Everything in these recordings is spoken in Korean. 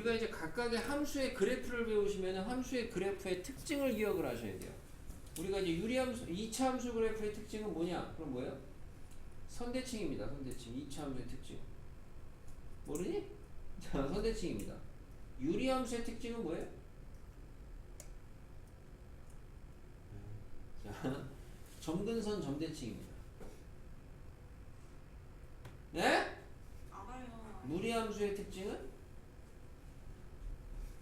우리가 이제 각각의 함수의 그래프를 배우시면 함수의 그래프의 특징을 기억을 하셔야 돼요. 우리가 이제 유리함수, 2차 함수 그래프의 특징은 뭐냐? 그럼 뭐예요? 선대칭입니다. 선대칭. 2차 함수의 특징. 모르니? 자, 선대칭입니다. 유리함수의 특징은 뭐예요? 자, 점근선 점대칭입니다. 네? 알아요. 무리함수의 특징은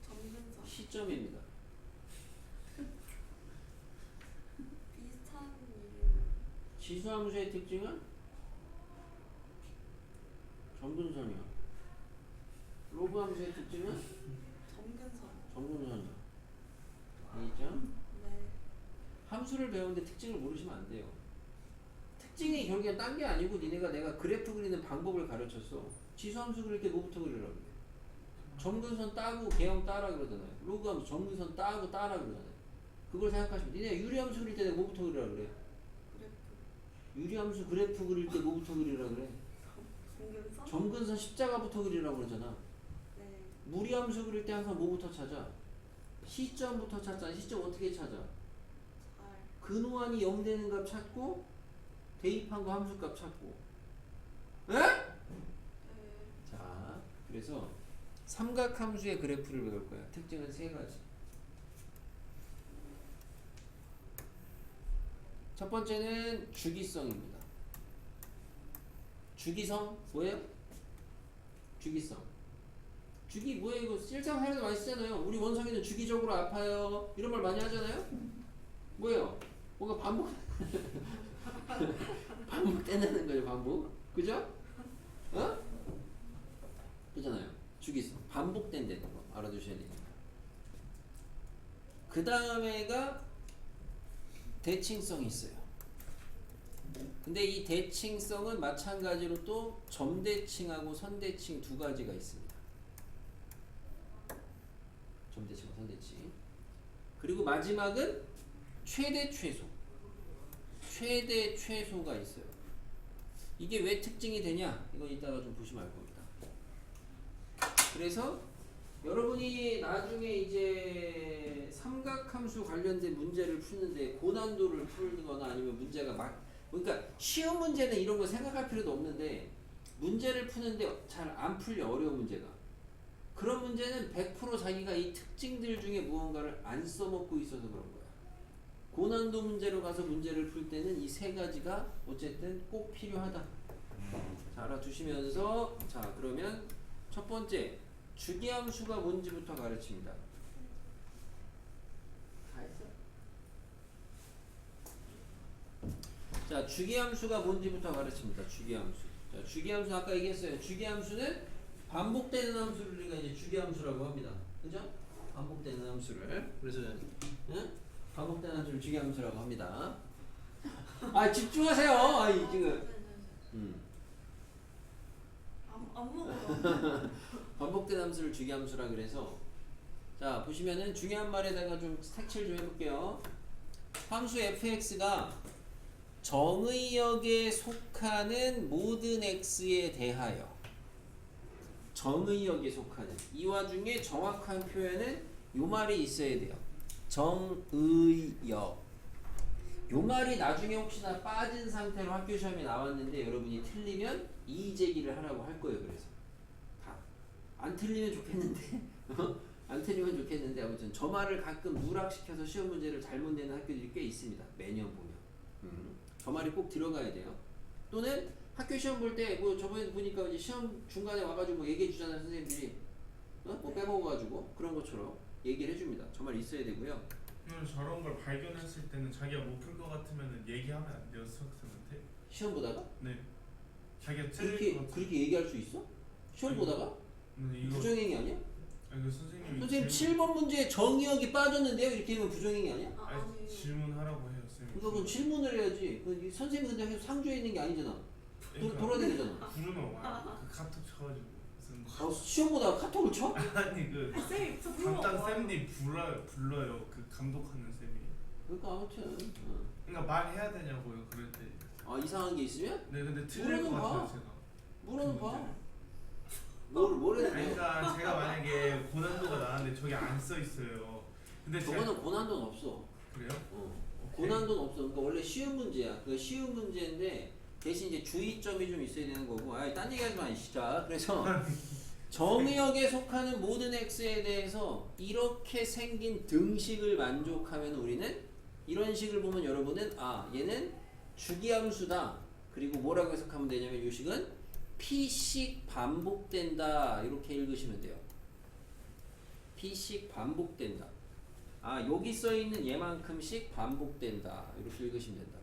점근선. 시점입니다. 비슷한 이름. 지수함수의 특징은 점근선이요. 로그함수의 특징은 점근선. 점근선이요. 알겠죠? 네. 함수를 배우는데 특징을 모르시면 안 돼요. 특징이 결국엔 딴 게 아니고 내가 그래프 그리는 방법을 가르쳤어. 지수함수 그릴 때 뭐부터 그리라고 그래? 점근선 따고 개형 따라 그러잖아요. 로그함수 점근선 따고 따라 그러잖아요. 그걸 생각하시면 니네 유리함수 그릴 때 내가 뭐부터 그리라 그래? 그래프. 유리함수 그래프 그릴 때 뭐부터 그리라 그래? 점근선. 점근선 십자가부터 그리라고 그러잖아. 네. 무리함수 그릴 때 항상 뭐부터 찾아? 시점부터 찾잖아. 시점 어떻게 찾아? 잘. 근호환이 0 되는 값 찾고 대입한 거 함수 값 찾고. 에? 네. 자, 그래서 삼각함수의 그래프를 배울 거야. 특징은 세 가지. 첫 번째는 주기성입니다. 주기성 뭐예요? 주기성. 주기 뭐예요? 이거 일상생활에서 많이 쓰잖아요. 우리 원성이는 주기적으로 아파요. 이런 말 많이 하잖아요. 뭐예요? 뭔가 반복된다는 거죠. 반복. 그죠? 어? 그잖아요. 주기성. 반복된다는 거 알아두셔야 됩니다. 그 다음에가 대칭성이 있어요. 근데 이 대칭성은 마찬가지로 또 점대칭하고 선대칭 두 가지가 있습니다. 점대칭과 선대칭. 그리고 마지막은 최대 최소. 최대 최소가 있어요. 이게 왜 특징이 되냐? 이건 이따가 좀 보시면 알 겁니다. 그래서 여러분이 나중에 이제 삼각함수 관련된 문제를 푸는데 고난도를 풀거나 아니면 문제가 그러니까 쉬운 문제는 이런 거 생각할 필요도 없는데 문제를 푸는데 잘 안 풀려. 어려운 문제가. 그런 문제는 100% 자기가 이 특징들 중에 무언가를 안 써먹고 있어서 그런 거야. 고난도 문제로 가서 문제를 풀 때는 이 세 가지가 어쨌든 꼭 필요하다. 자, 알아두시면서 자, 그러면 첫 번째 주기함수가 뭔지부터 가르칩니다. 다 했어? 자, 주기함수가 뭔지부터 가르칩니다. 주기함수. 자, 주기함수 아까 얘기했어요. 주기함수는 반복되는 함수를 우리가 이제 주기함수라고 합니다. 그죠? 반복되는 함수를. 그래서 응? 반복되는 함수를 주기함수라고 합니다. 아, 집중하세요. 아, 지금. 안 먹어요. 반복된 함수를 주기함수라 그래서 자, 보시면은 중요한 말에다가 좀 색칠 좀 해볼게요. 함수 fx가 정의역에 속하는 모든 x에 대하여 정의역에 속하는 이 와중에 정확한 표현은 요 말이 있어야 돼요. 정의역. 요 말이 나중에 혹시나 빠진 상태로 학교 시험에 나왔는데 여러분이 틀리면 이의 제기를 하라고 할 거예요. 그래서 다 안 틀리면 좋겠는데 안 틀리면 좋겠는데 아무튼 저 말을 가끔 누락시켜서 시험 문제를 잘못 내는 학교들이 꽤 있습니다. 매년 보면 저 말이 꼭 들어가야 돼요. 또는 학교 시험 볼 때 뭐 저번에 보니까 이제 시험 중간에 와가지고 뭐 얘기해 주잖아요. 선생님들이 뭐 빼먹어가지고 그런 것처럼 얘기를 해줍니다. 저 말 있어야 되고요. 저런 걸 발견했을 때는 자기가 못 풀 것 같으면 얘기하면 안 돼요, 수학생한테? 시험 보다가? 네. 자기가 틀릴 것 같으면. 그렇게 얘기할 수 있어? 시험 보다가? 이거 부정행위 아니야? 아니, 그 선생님이 선생님 7번 문제에 정의역이 빠졌는데요? 이렇게 하면 부정행위 아니야? 아니, 질문하라고 해요, 쌤이. 그건 질문을 해야지. 선생님이 근데 계속 상주에 있는 게 아니잖아. 돌아다니잖아. 부르면 와요. 그 카톡 쳐가지고 무슨 시험 보다가 카톡을 쳐? 아니 그 쌤이 저 불러. 담당 쌤이 불러요. 그 감독하는 쌤이. 그러니까 아무튼 그러니까 말해야 되냐고요, 그럴 때. 아, 이상한 게 있으면? 네, 근데 틀릴 것 물어는 같아요, 봐. 제가. 물어는 봐. 문제를. 뭘 해야 돼? 그러니까 제가 만약에 써 있어요. 근데 저거는 고난도는 없어. 그래요? 오케이. 고난도는 없어. 그러니까 원래 쉬운 문제야. 그 쉬운 문제인데 대신 이제 주의점이 좀 있어야 되는 거고. 아이 딴 얘기하지 마 진짜. 그래서 정의역에 속하는 모든 x에 대해서 이렇게 생긴 등식을 만족하면 우리는 이런 식을 보면 여러분은 아 얘는 주기함수다. 그리고 뭐라고 해석하면 되냐면 이 식은 p씩 반복된다. 이렇게 읽으시면 돼요. p씩 반복된다. 아 여기 써있는 얘만큼씩 반복된다. 이렇게 읽으시면 된다.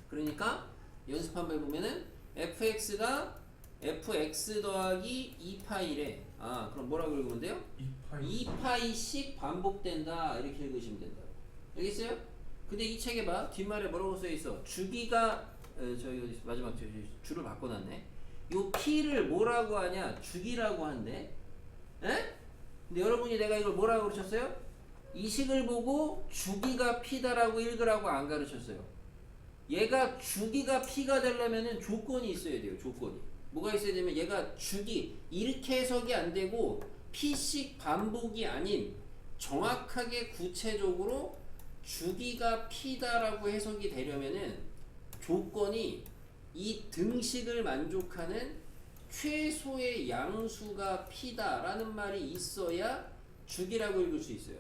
그러니까 연습 한번 해보면은 fx가 fx 더하기 2파이래. 아 그럼 뭐라고 읽으면 돼요? 2파이. 2파이씩 반복된다. 이렇게 읽으시면 된다. 알겠어요? 근데 이 책에 봐. 뒷말에 뭐라고 써있어? 주기가 저기 마지막 줄을 바꿔놨네. 요 p를 뭐라고 하냐? 주기라고 한대. 에? 근데 여러분이 내가 이걸 뭐라고 가르쳤어요? 이 식을 보고 주기가 p다라고 읽으라고 안 가르쳤어요. 얘가 주기가 p가 되려면은 조건이 있어야 돼요. 조건이. 뭐가 있어야 되면 얘가 주기 이렇게 해석이 안 되고 p씩 반복이 아닌 정확하게 구체적으로 주기가 p다라고 해석이 되려면은 조건이 이 등식을 만족하는 최소의 양수가 p다라는 말이 있어야 주기라고 읽을 수 있어요.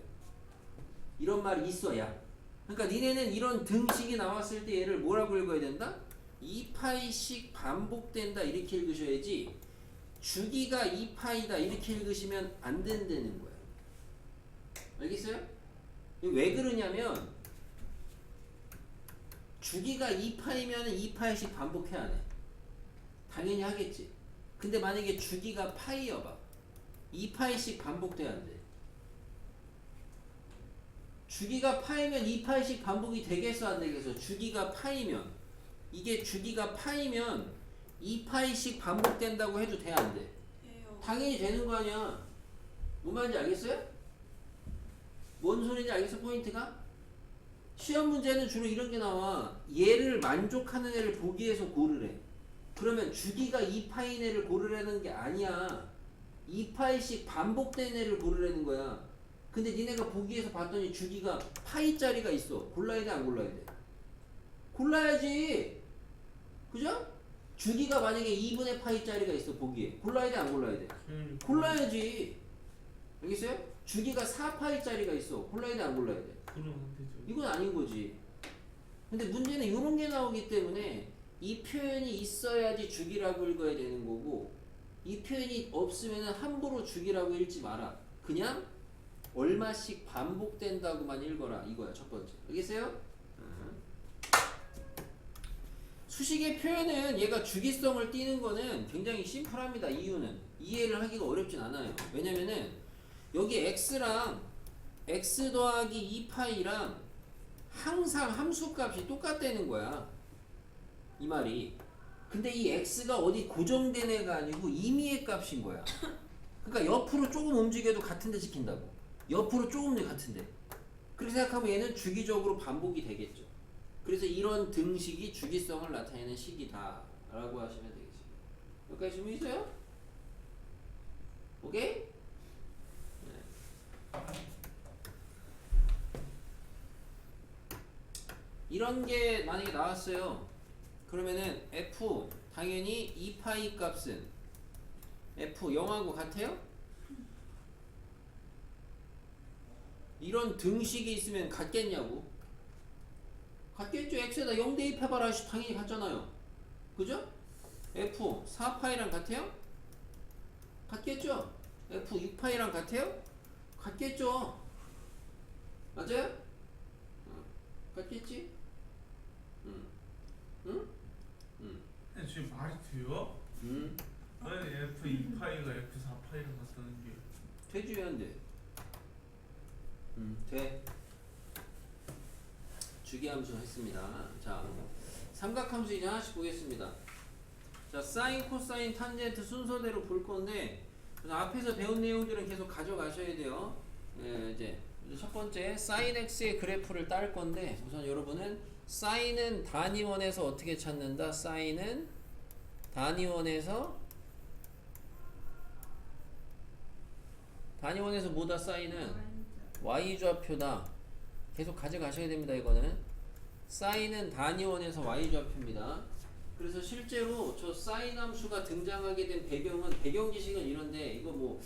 이런 말이 있어야. 그러니까 니네는 이런 등식이 나왔을 때 얘를 뭐라고 읽어야 된다? 2파이씩 반복된다 이렇게 읽으셔야지 주기가 2파이다 이렇게 읽으시면 안 된다는 거야. 알겠어요? 왜 그러냐면 주기가 2파이면 2파이씩 반복해야 돼. 당연히 하겠지. 근데 만약에 주기가 파이여봐. 2파이씩 반복돼야 돼. 주기가 파이면 2파이씩 반복이 되겠어 안 되겠어? 주기가 파이면 이게 주기가 파이면 2파이씩 반복된다고 해도 돼 안 돼? 돼요. 당연히 되는 거 아니야. 뭔 말인지 알겠어요? 뭔 소리인지 알겠어 포인트가? 시험 문제는 주로 이런 게 나와. 얘를 만족하는 애를 보기 위해서 고르래. 그러면 주기가 2파인 애를 고르라는 게 아니야. 2파이씩 반복된 애를 고르라는 거야. 근데 니네가 보기에서 봤더니 주기가 파이짜리가 있어. 골라야 돼 안 골라야 돼? 골라야지. 그죠? 주기가 만약에 2분의 파이짜리가 있어 보기에. 골라야 돼 안 골라야 돼? 골라야지. 알겠어요? 주기가 4파이짜리가 있어. 골라야 돼 안 골라야 돼? 그럼 되죠. 이건 아닌 거지. 근데 문제는 이런 게 나오기 때문에 이 표현이 있어야지 주기라고 읽어야 되는 거고 이 표현이 없으면 함부로 주기라고 읽지 마라. 그냥 얼마씩 반복된다고만 읽어라. 이거야 첫 번째. 알겠어요? 수식의 표현은 얘가 주기성을 띠는 거는 굉장히 심플합니다. 이유는 이해를 하기가 어렵진 않아요. 왜냐면은 여기 x랑 x 더하기 2파이랑 항상 함수값이 똑같다는 거야. 이 말이. 근데 이 x가 어디 고정된 애가 아니고 임의의 값인 거야. 그러니까 옆으로 조금 움직여도 같은데 지킨다고. 옆으로 조금 같은데. 그렇게 생각하면 얘는 주기적으로 반복이 되겠죠. 그래서 이런 등식이 주기성을 나타내는 식이다 라고 하시면 되겠습니다. 여기까지 질문 있어요? 오케이? 네. 이런 게 만약에 나왔어요. 그러면은 f 당연히 2파이 값은 f 0하고 같아요? 이런 등식이 있으면 같겠냐고? 같겠죠. x에다 0 대입해봐라. 당연히 같잖아요. 그죠? f 4파이랑 같아요? 같겠죠? f 6파이랑 같아요? 같겠죠? 맞아요? 같겠지? 응? 근데 지금 말이 돼요? 왜 F2파이가 F4파이랑 같다는 게 되지 왜 안 돼? 돼. 주기함수 했습니다. 자, 삼각함수 이제 하나씩 보겠습니다. 자, 사인, 코사인, 탄젠트 순서대로 볼 건데 앞에서 배운 내용들은 계속 가져가셔야 돼요. 네, 이제 첫 번째 사인 x의 그래프를 딸 건데 우선 여러분은 사인은 단위원에서 어떻게 찾는다? 사인은 단위원에서 단위원에서 뭐다 사인은 y좌표다. 계속 가져가셔야 됩니다. 이거는 사인은 단위원에서 y좌표입니다. 그래서 실제로 저 사인 함수가 등장하게 된 배경은 배경 지식은 이런데 이거 뭐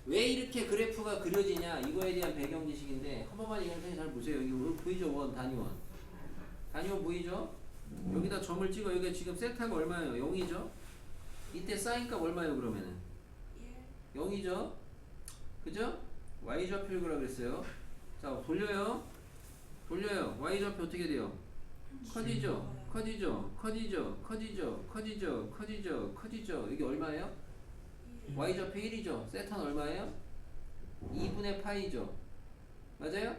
왜 이렇게 그래프가 그려지냐 이거에 대한 배경 지식인데 한 번만 이걸 잘 보세요. 여기 보이죠? 원 단위원 보이죠? 여기다 점을 찍어. 여기가 지금 세타가 얼마예요? 0이죠? 이때 사인값 얼마예요? 그러면은 0이죠? 그죠? y좌표를 그라 그랬어요. 자 돌려요. y좌표 어떻게 돼요? 커지죠? 커지죠? 이게 얼마예요? y좌표 1이죠? 세타는 얼마예요? 2분의 파이죠? 맞아요?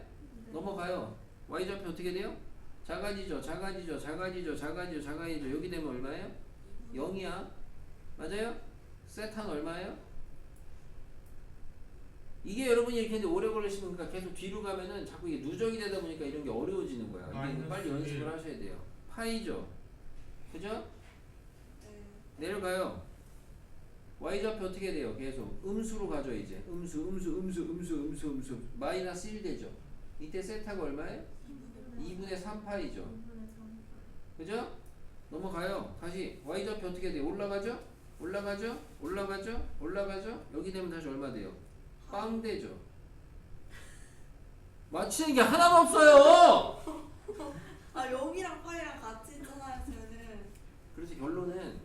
넘어가요. y좌표 어떻게 돼요? 작아지죠? 여기 되면 얼마예요? 0이야. 맞아요? 세타는 얼마예요? 이게 여러분이 이렇게 했는데 오래 걸리시면 그러니까 계속 뒤로 가면은 자꾸 이게 누적이 되다 보니까 이런 게 어려워지는 거야. 이게 빨리 연습을 하셔야 돼요. 파이죠? 그죠? 내려가요. y좌표 어떻게 돼요? 계속 음수로 가죠. 이제 음수 마이너스 1 되죠. 이때 세타가 얼마예요? 2분의 3파이죠. 그죠? 넘어가요. 다시 y좌표 어떻게 돼요? 올라가죠. 여기 되면 다시 얼마 돼요? 빵 되죠. 맞히는 게 하나도 없어요. 아 여기랑 파이랑 같이 있잖아요 쟤는. 그래서 결론은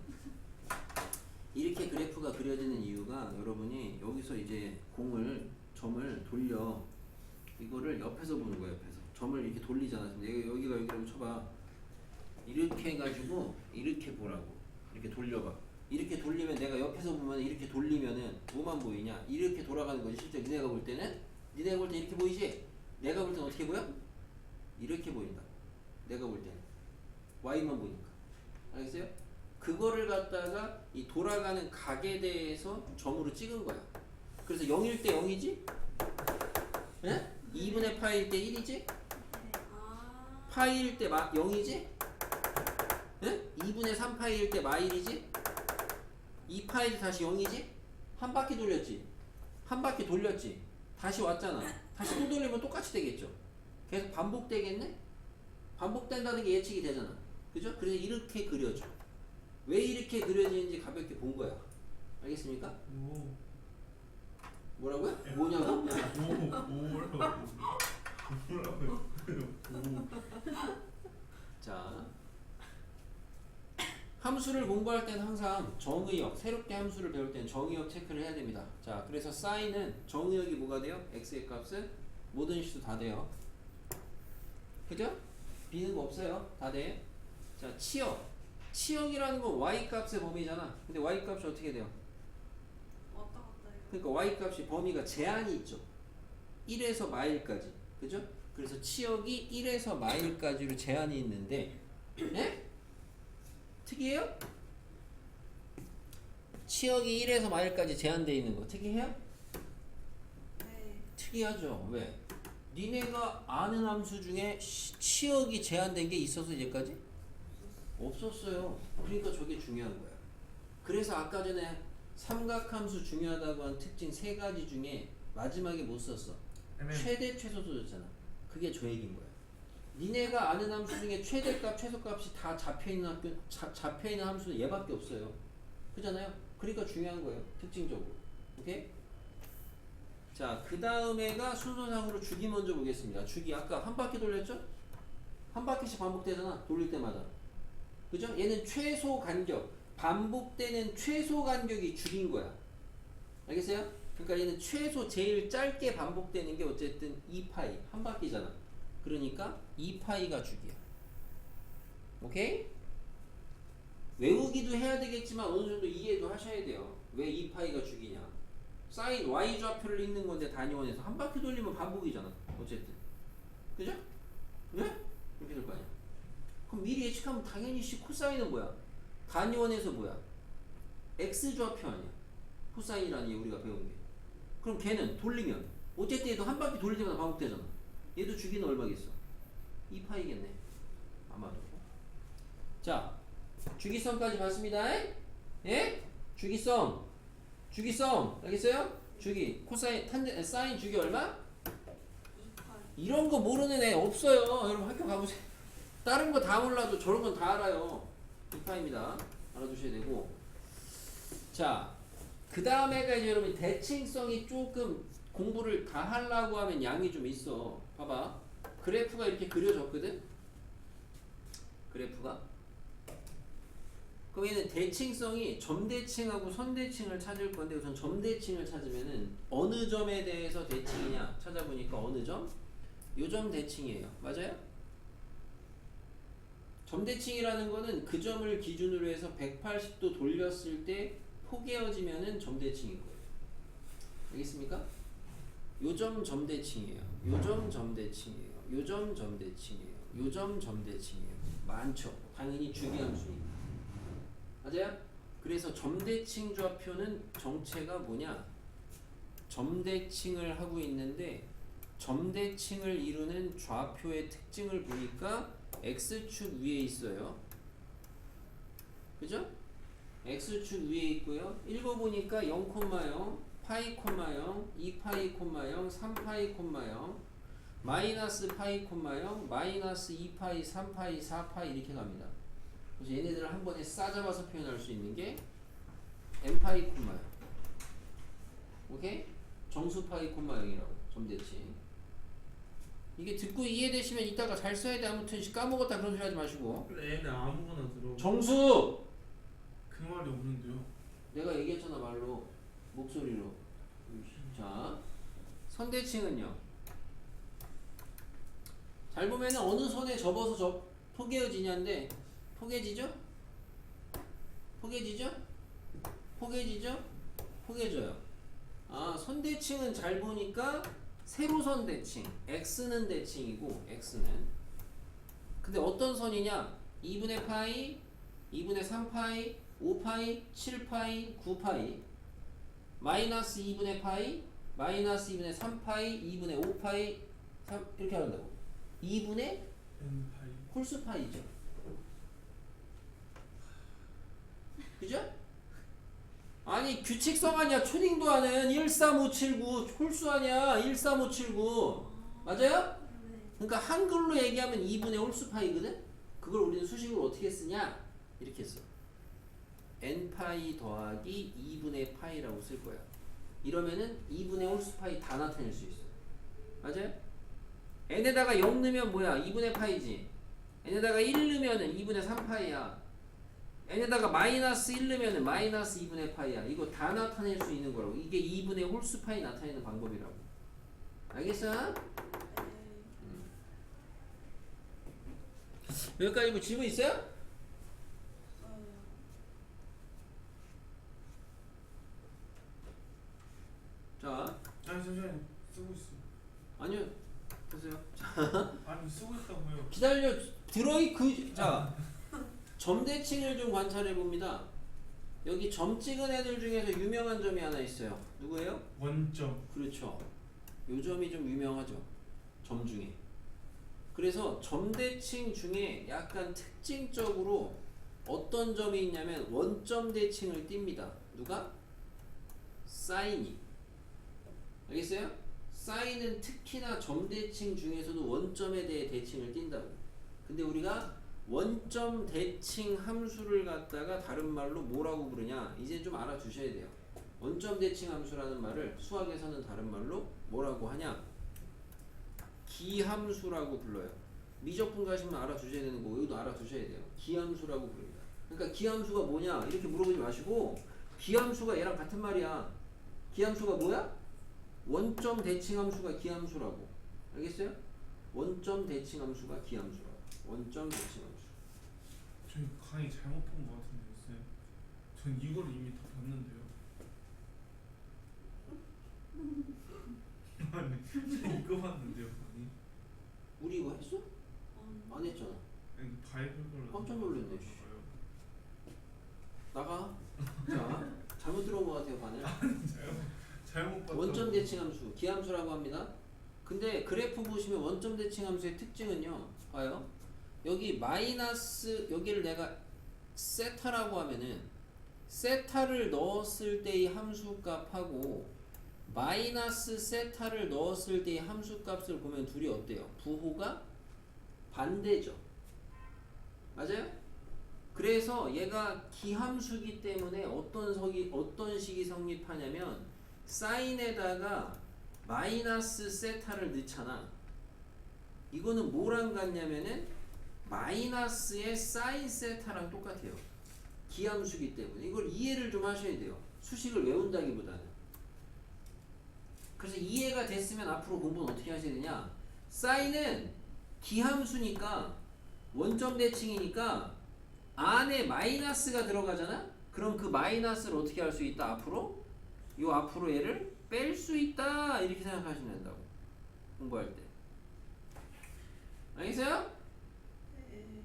이렇게 그래프가 그려지는 이유가 여러분이 여기서 이제 점을 돌려 이거를 옆에서 보는 거예요. 옆에서 점을 이렇게 돌리잖아. 여기가 여기라고 쳐봐. 이렇게 해가지고 이렇게 보라고. 이렇게 돌려봐. 이렇게 돌리면 내가 옆에서 보면 이렇게 돌리면은 뭐만 보이냐? 이렇게 돌아가는 거지. 실제 니네가 볼 때는 이렇게 보이지? 내가 볼 때는 어떻게 보여? 이렇게 보인다. 내가 볼 때는 y만 보니까. 알겠어요? 그거를 갖다가 이 돌아가는 각에 대해서 점으로 찍은 거야. 그래서 0일 때 0이지? 예? 2분의 파일 때 1이지? 파일 때 0이지? 예? 2분의 3파일 때 마일이지? 2파일 다시 0이지? 한 바퀴 돌렸지? 다시 왔잖아. 다시 또 돌리면 똑같이 되겠죠? 계속 반복되겠네? 반복된다는 게 예측이 되잖아. 그죠? 그래서 이렇게 그려줘. 왜 이렇게 그려지는지 가볍게 본 거야. 알겠습니까? 뭐라고요? 뭐냐고? 자, 함수를 공부할 때는 항상 정의역, 새롭게 함수를 배울 때는 정의역 체크를 해야 됩니다. 자, 그래서 사인은 정의역이 뭐가 돼요? x의 값은 모든 실수 다 돼요. 그죠? 비는 거 없어요. 다 돼. 자, 치역이라는 건 y값의 범위잖아. 근데 y값이 어떻게 돼요? 왔다 갔다 해요. 그러니까 y값이 범위가 제한이 있죠. 1에서 마일까지. 그죠? 그래서 치역이 1에서 마일까지로 제한이 있는데 네? 특이해요? 치역이 1에서 마일까지 제한되어 있는 거 특이해요? 네. 특이하죠. 왜? 니네가 아는 함수 중에 치역이 제한된 게 있어서 이제까지? 없었어요. 그러니까 저게 중요한 거야. 그래서 아까 전에 삼각함수 중요하다고 한 특징 3가지 중에 마지막에 못 썼어. 최대 최소도 줬잖아. 그게 저 얘기인 거야. 니네가 아는 함수 중에 최대값 최소값이 다 잡혀있는 함수는 얘밖에 없어요. 그잖아요. 그러니까 중요한 거예요. 특징적으로. 오케이? 자, 그 다음에가 순서상으로 주기 먼저 보겠습니다. 주기 아까 한 바퀴 돌렸죠? 한 바퀴씩 반복되잖아. 돌릴 때마다. 그죠? 얘는 최소 간격, 반복되는 최소 간격이 주기인 거야. 알겠어요? 그러니까 얘는 최소 제일 짧게 반복되는 게 어쨌든 2파이 한 바퀴잖아. 그러니까 2파이가 주기야. 오케이? 외우기도 해야 되겠지만 어느 정도 이해도 하셔야 돼요. 왜 2파이가 주기냐? 사인 y 좌표를 읽는 건데 단위원에서 한 바퀴 돌리면 반복이잖아. 어쨌든. 그죠? 네? 이렇게 될 거 아니야. 그럼 미리 예측하면 당연히 코사인은 뭐야? 단위원에서 뭐야? x좌표 아니야? 코사인이라는 얘 우리가 배운 게. 그럼 걔는 돌리면 어쨌든 얘도 한 바퀴 돌릴 때마다 반복되잖아. 얘도 주기는 얼마겠어? 2파이겠네. 아마도. 자, 주기성까지 봤습니다. 예? 주기성. 알겠어요? 주기 코사인 탄젠 사인 주기 얼마? 2파이. 이런 거 모르는 애 없어요. 여러분 학교 가보세요. 다른 거 다 몰라도 저런 건 다 알아요. 2파입니다. 알아두셔야 되고. 자, 그 다음에가 이제 여러분 대칭성이 조금 공부를 다 하려고 하면 양이 좀 있어. 봐봐. 그래프가 이렇게 그려졌거든? 그래프가. 그럼 얘는 대칭성이 점대칭하고 선대칭을 찾을 건데 우선 점대칭을 찾으면은 어느 점에 대해서 대칭이냐 찾아보니까 어느 점? 요 점 대칭이에요. 맞아요? 점대칭이라는 거는 그 점을 기준으로 해서 180도 돌렸을 때 포개어지면은 점대칭인 거예요. 알겠습니까? 요 점 점대칭이에요. 요 점 점대칭이에요. 요 점 점대칭이에요. 요 점 점대칭이에요. 많죠. 당연히 주기함수니까. 맞아요? 그래서 점대칭 좌표는 정체가 뭐냐? 점대칭을 하고 있는데 점대칭을 이루는 좌표의 특징을 보니까 X축 위에 있어요. 그죠? X축 위에 있고요. 읽어보니까 0, 0, 파이, 0, 2파이, 0, 3파이, 0, 마이너스 파이, 0, 마이너스 2파이, 3파이, 4파이 이렇게 갑니다. 그래서 얘네들을 한 번에 싸잡아서 표현할 수 있는 게 n파이, 0. 오케이? 정수파이, 0이라고 점대칭. 이게 듣고 이해되시면 이따가 잘 써야 돼. 아무튼 까먹었다 그런 소리 하지 마시고. 근데 애는 아무거나 들어. 정수! 그 말이 없는데요. 내가 얘기했잖아 말로 목소리로. 자, 선대칭은요. 잘 보면은 어느 선에 접어서 포개어지냐인데 포개지죠? 포개지죠? 포개지죠? 포개져요. 아, 선대칭은 잘 보니까 세로선 대칭. X는 대칭이고 X는. 근데 어떤 선이냐? 2분의 파이, 2분의 3파이, 5파이, 7파이, 9파이, 마이너스 2분의 파이, 마이너스 2분의 3파이, 2분의 5파이, 3 이렇게 한다고. 2분의 n파이. 홀수파이죠. 그죠? 아니 규칙성 아니야. 초딩도 하는 13579 홀수 아니야. 13579 맞아요? 네. 그러니까 한글로 얘기하면 2분의 홀수파이거든? 그걸 우리는 수식으로 어떻게 쓰냐? 이렇게 써. n파이 더하기 2분의 파이라고 쓸 거야. 이러면은 2분의 홀수파이 다 나타낼 수 있어. 맞아요? n에다가 0 넣으면 뭐야? 2분의 파이지. n에다가 1 넣으면은 2분의 3파이야. n에다가 마이너스 1 넣으면은 마이너스 2분의 파이야. 이거 다 나타낼 수 있는 거라고. 이게 2분의 홀수파이 나타내는 방법이라고. 알겠어? 네. 여기까지 뭐 질문 있어요? 자, 아니 잠시만요. 쓰고 있어. 아니요. 보세요. 아니 쓰고 있다고요. 기다려. 들어이 그 자. 점대칭을 좀 관찰해 봅니다. 여기 점 찍은 애들 중에서 유명한 점이 하나 있어요. 누구예요? 원점. 그렇죠. 요 점이 좀 유명하죠. 점 중에. 그래서 점대칭 중에 약간 특징적으로 어떤 점이 있냐면 원점 대칭을 띱니다. 누가? 사인이. 알겠어요? 사인은 특히나 점대칭 중에서도 원점에 대해 대칭을 띈다고. 근데 우리가 원점 대칭 함수를 갖다가 다른 말로 뭐라고 부르냐? 이제 좀 알아두셔야 돼요. 원점 대칭 함수라는 말을 수학에서는 다른 말로 뭐라고 하냐? 기함수라고 불러요. 미적분 가시면 알아두셔야 되는 거고 여기도 알아두셔야 돼요. 기함수라고 부릅니다. 그러니까 기함수가 뭐냐? 이렇게 물어보지 마시고 기함수가 얘랑 같은 말이야. 기함수가 뭐야? 원점 대칭 함수가 기함수라고. 알겠어요? 원점 대칭 함수가 기함수라고. 원점 대칭 함수. 저희 강의 잘못 본 것 같은데 쌤. 전 이걸 이미 다 봤는데요. 아니 이거 봤는데요 강의. 우리 이거 했어? 안 했잖아. 아니 바이블 깜짝 놀랐네. 나가. 자, 잘못 들어온 것 같아요, 반을. 잘못 봤다고. 원점 대칭 함수, 기함수라고 합니다. 근데 그래프 보시면 원점 대칭 함수의 특징은요. 봐요. 여기 마이너스 여기를 내가 세타라고 하면은 세타를 넣었을 때의 함수 값하고 마이너스 세타를 넣었을 때의 함수값을 보면 둘이 어때요? 부호가 반대죠. 맞아요? 그래서 얘가 기함수기 때문에 어떤 식이 성립하냐면 사인에다가 마이너스 세타를 넣잖아. 이거는 뭐랑 같냐면은 마이너스의 사인 세타랑 똑같아요. 기함수기 때문에 이걸 이해를 좀 하셔야 돼요. 수식을 외운다기보다는. 그래서 이해가 됐으면 앞으로 공부는 어떻게 하셔야 되냐? 사인은 기함수니까 원점 대칭이니까 안에 마이너스가 들어가잖아? 그럼 그 마이너스를 어떻게 할 수 있다? 앞으로? 요 앞으로 얘를 뺄 수 있다 이렇게 생각하시면 된다고. 공부할 때. 알겠어요? 네.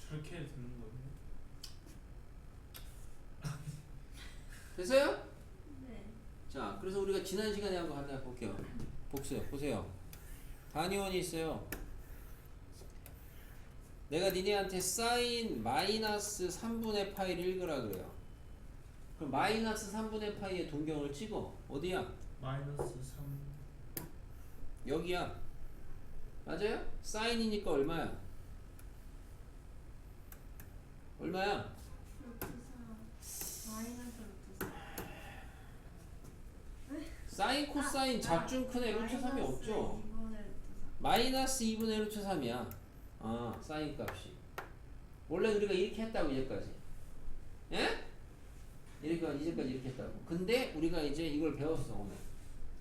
저렇게 되는 거예요? 됐어요? 네. 자, 그래서 우리가 지난 시간에 한 거 하나 볼게요. 복수 보세요. 단위원이 있어요. 내가 니네한테 사인 마이너스 3분의 파이를 읽으라 그래요. 그럼 마이너스 3분의 파이의 동경을 찍어. 어디야? 마이너스 3. 여기야. 맞아요? 사인이니까 얼마야? 얼마야? 사인 코사인 작중 큰애 루트 3이 없죠? 마이너스 2분의 루트 3이야. 아, 사인 값이. 원래 우리가 이렇게 했다고 이제까지. 예? 이제까지 이렇게 했다고. 근데 우리가 이제 이걸 배웠어 오늘.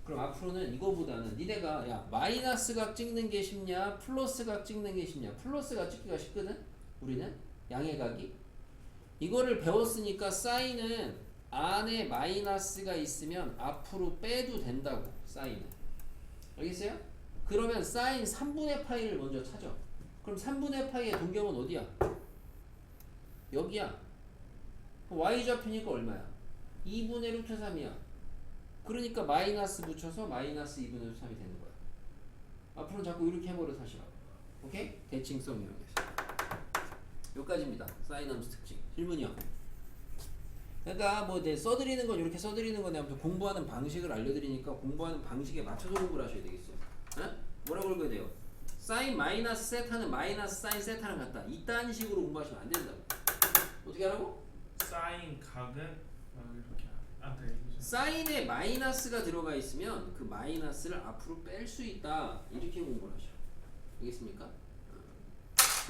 그럼 앞으로는 이거보다는 니네가 야 마이너스 각 찍는 게 쉽냐 플러스 각 찍는 게 쉽냐. 플러스 각 찍기가 쉽거든. 우리는 양의 각이. 이거를 배웠으니까 사인은 안에 마이너스가 있으면 앞으로 빼도 된다고. 사인은. 알겠어요? 그러면 사인 3분의 파이를 먼저 찾아. 그럼 3분의 파이의 동경은 어디야? 여기야. y좌표니까 얼마야? 2분의 루트 3이야. 그러니까 마이너스 붙여서 마이너스 2분의 루트 3이 되는 거야. 앞으로는 자꾸 이렇게 해버려 사시라고. 오케이? 대칭성 이용해서. 여기까지입니다. 사인 함수 특징. 질문이요. 그러니까 뭐 이제 써드리는 건 이렇게 써드리는 건데 아무튼 공부하는 방식을 알려드리니까 공부하는 방식에 맞춰서 공부를 하셔야 되겠어. 어? 뭐라고 읽어야 돼요? 사인 마이너스 세타는 마이너스 사인 세타랑 같다. 이딴 식으로 공부하시면 안 된다고. 어떻게 하라고? 사인 각은 이렇게 아까 얘기하셨죠. 사인에 마이너스가 들어가 있으면 그 마이너스를 앞으로 뺄 수 있다. 이렇게 공부를 하셔. 알겠습니까?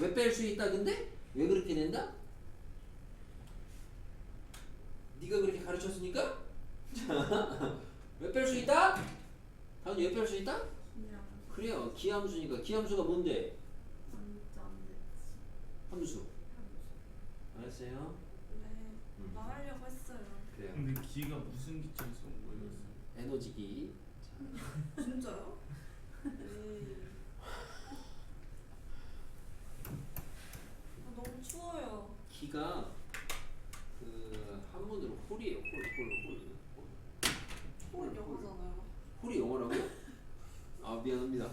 왜 뺄 수 있다 근데? 왜 그렇게 된다? 네가 그렇게 가르쳤으니까? 왜 뺄 수 있다? 다은이 왜 뺄 수 있다? 그래요. 기함수니까. 기함수가 뭔데? 함수. 알았어요? 네. 말하려고 했어요. 그래요. 근데 기가 무슨 기점에서 온 거예요? 에너지기. 진짜요? 네. 너무 추워요. 기가 그 한문으로 홀이에요. 홀. 홀 영어잖아요. 홀이 영어라고요? 아 미안합니다.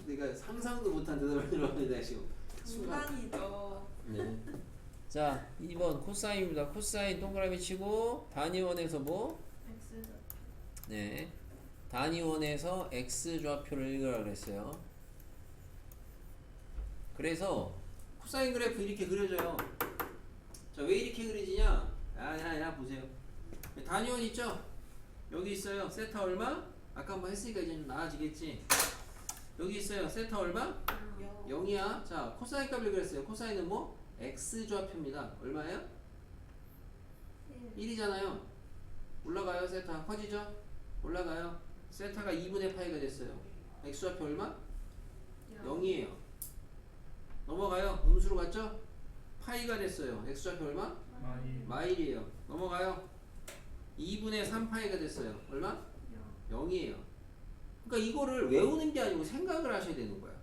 내가 상상도 못한 대답을 들었는데 지금 순간. 장난이죠. 네. 자 2번 코사인입니다. 코사인 동그라미 치고 단위원에서 뭐? 네. 단위원에서 x좌표를 읽으라 그랬어요. 그래서 코사인 그래프 이렇게 그려져요. 자, 왜 이렇게 그려지냐? 야, 보세요. 단위원 있죠? 여기 있어요. 세타 얼마? 아까 한번 했으니까 이제 좀 나아지겠지? 여기 있어요. 세타 얼마? 0이야. 자, 코사인 값을 그랬어요. 코사인은 뭐? x좌표입니다. 얼마예요? 1이잖아요. 올라가요. 세타. 커지죠? 올라가요. 세타가 2분의 파이가 됐어요. x좌표 얼마? 0이에요. 넘어가요. 음수로 갔죠? 파이가 됐어요. x좌표 얼마? 마일이에요. 넘어가요. 2분의 3파이가 됐어요. 얼마? 0이에요. 그러니까 이거를 외우는 게 아니고 생각을 하셔야 되는 거야.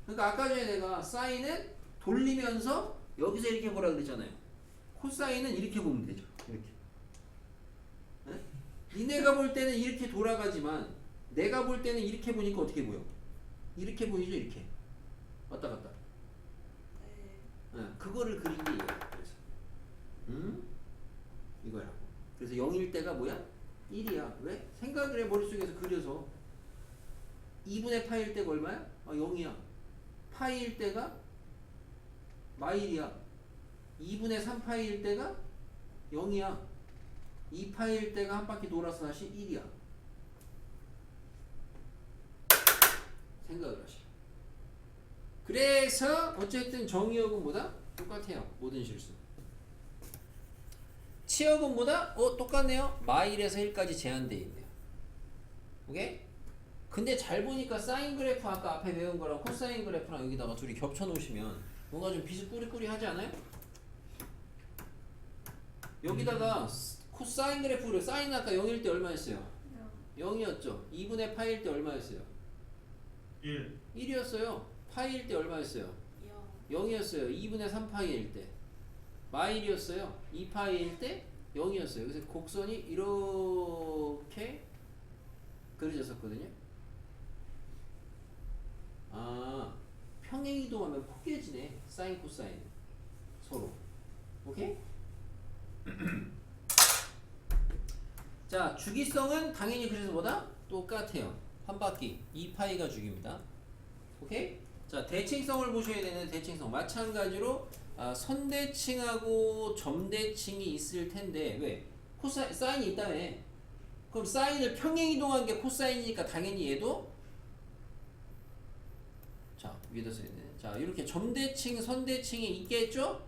그러니까 아까 전에 내가 사인은 돌리면서 여기서 이렇게 보라 그랬잖아요. 코사인은 이렇게 보면 되죠. 이렇게. 네? 니네가 볼 때는 이렇게 돌아가지만 내가 볼 때는 이렇게 보니까 어떻게 보여? 이렇게 보이죠? 이렇게. 왔다 갔다. 네. 그거를 그린 게 이거야. 그래서 이거야. 그래서 0일 때가 뭐야? 1이야. 왜? 생각을 해. 머릿속에서 그려서 2분의 파일 때가 얼마야? 0이야. 파이일 때가 마일이야. 2분의 3파이일 때가 0이야. 2파이일 때가 한 바퀴 돌아서 다시 1이야. 생각을 하시오. 그래서 어쨌든 정의역은 뭐다? 똑같아요. 모든 실수. 치역은 뭐다? 똑같네요. 마일에서 1까지 제한되어 있네요. 오케이? 근데 잘 보니까 사인 그래프 아까 앞에 배운 거랑 코사인 그래프랑 여기다가 둘이 겹쳐 놓으시면 뭔가 좀 비스꾸리꾸리 하지 않아요? 여기다가 코사인 그래프를 사인 아까 0일 때 얼마였어요? 0이었죠. 2분의 파일 때 얼마였어요? 1. 1이었어요. 파일 때 얼마였어요? 0이었어요. 2분의 3파이일 때. 마일이었어요. 2파이일 때 0이었어요. 그래서 곡선이 이렇게 그려졌었거든요. 평행 이동하면 포개지네. 사인 코사인 서로. 오케이? 자, 주기성은 당연히 그래서 뭐다? 똑같아요. 한 바퀴 2파이가 주기입니다. 오케이? 자, 대칭성을 보셔야 되는 대칭성. 마찬가지로 선대칭하고 점대칭이 있을 텐데 왜? 사인이 있다며. 그럼 사인을 평행 이동한 게 코사인이니까 당연히 얘도 자, 위에다 써야 되네. 자, 이렇게 점대칭, 선대칭이 있겠죠?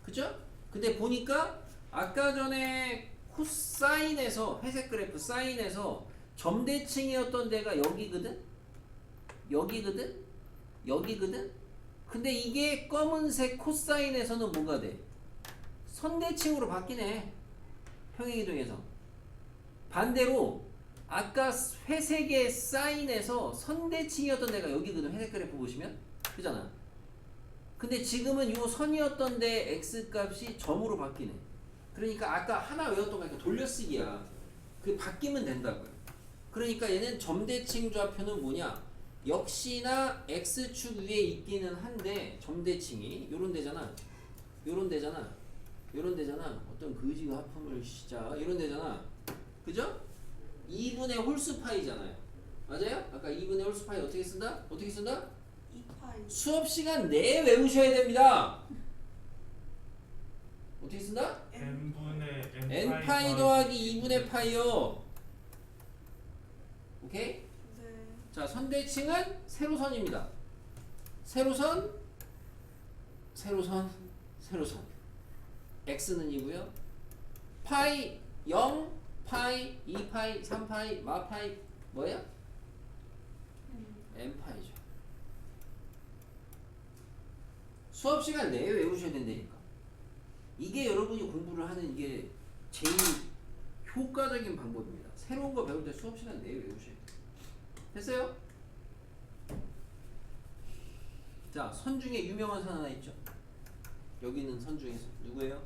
그죠? 근데 보니까 아까 전에 코사인에서 회색 그래프 사인에서 점대칭이었던 데가 여기거든? 여기거든? 여기거든? 근데 이게 검은색 코사인에서는 뭐가 돼? 선대칭으로 바뀌네. 평행이동에서. 반대로 아까 회색의 사인에서 선대칭이었던 데가 여기거든. 회색 그래프 보시면. 그잖아. 근데 지금은 요 선이었던 데 x값이 점으로 바뀌네. 그러니까 아까 하나 외웠던 거니까 돌려쓰기야. 그게 바뀌면 된다고요. 그러니까 얘는 점대칭 좌표는 뭐냐? 역시나 x축 위에 있기는 한데 점대칭이 요런 데잖아. 요런 데잖아. 요런 데잖아. 어떤 거지가 하품을 시작. 이런 데잖아. 그죠? 2분의 홀수파이잖아요. 맞아요? 아까 2분의 홀수파이 어떻게 쓴다? 어떻게 쓴다? 2파이. 수업 시간 내에 외우셔야 됩니다. 어떻게 쓴다? n분의 n파이 더하기 2분의 파이요. 오케이? 네. 자, 선대칭은 세로선입니다. 세로선, 세로선, 세로선. x는 이고요. 파이 0, 파이, 2파이, 3파이, 마파이 뭐예요? n파이죠. 수업 시간 내에 외우셔야 된다니까. 이게 여러분이 공부를 하는 이게 제일 효과적인 방법입니다. 새로운 거 배울 때 수업 시간 내에 외우셔야 돼요. 됐어요? 자, 선 중에 유명한 선 하나 있죠? 여기 있는 선 중에서 누구예요?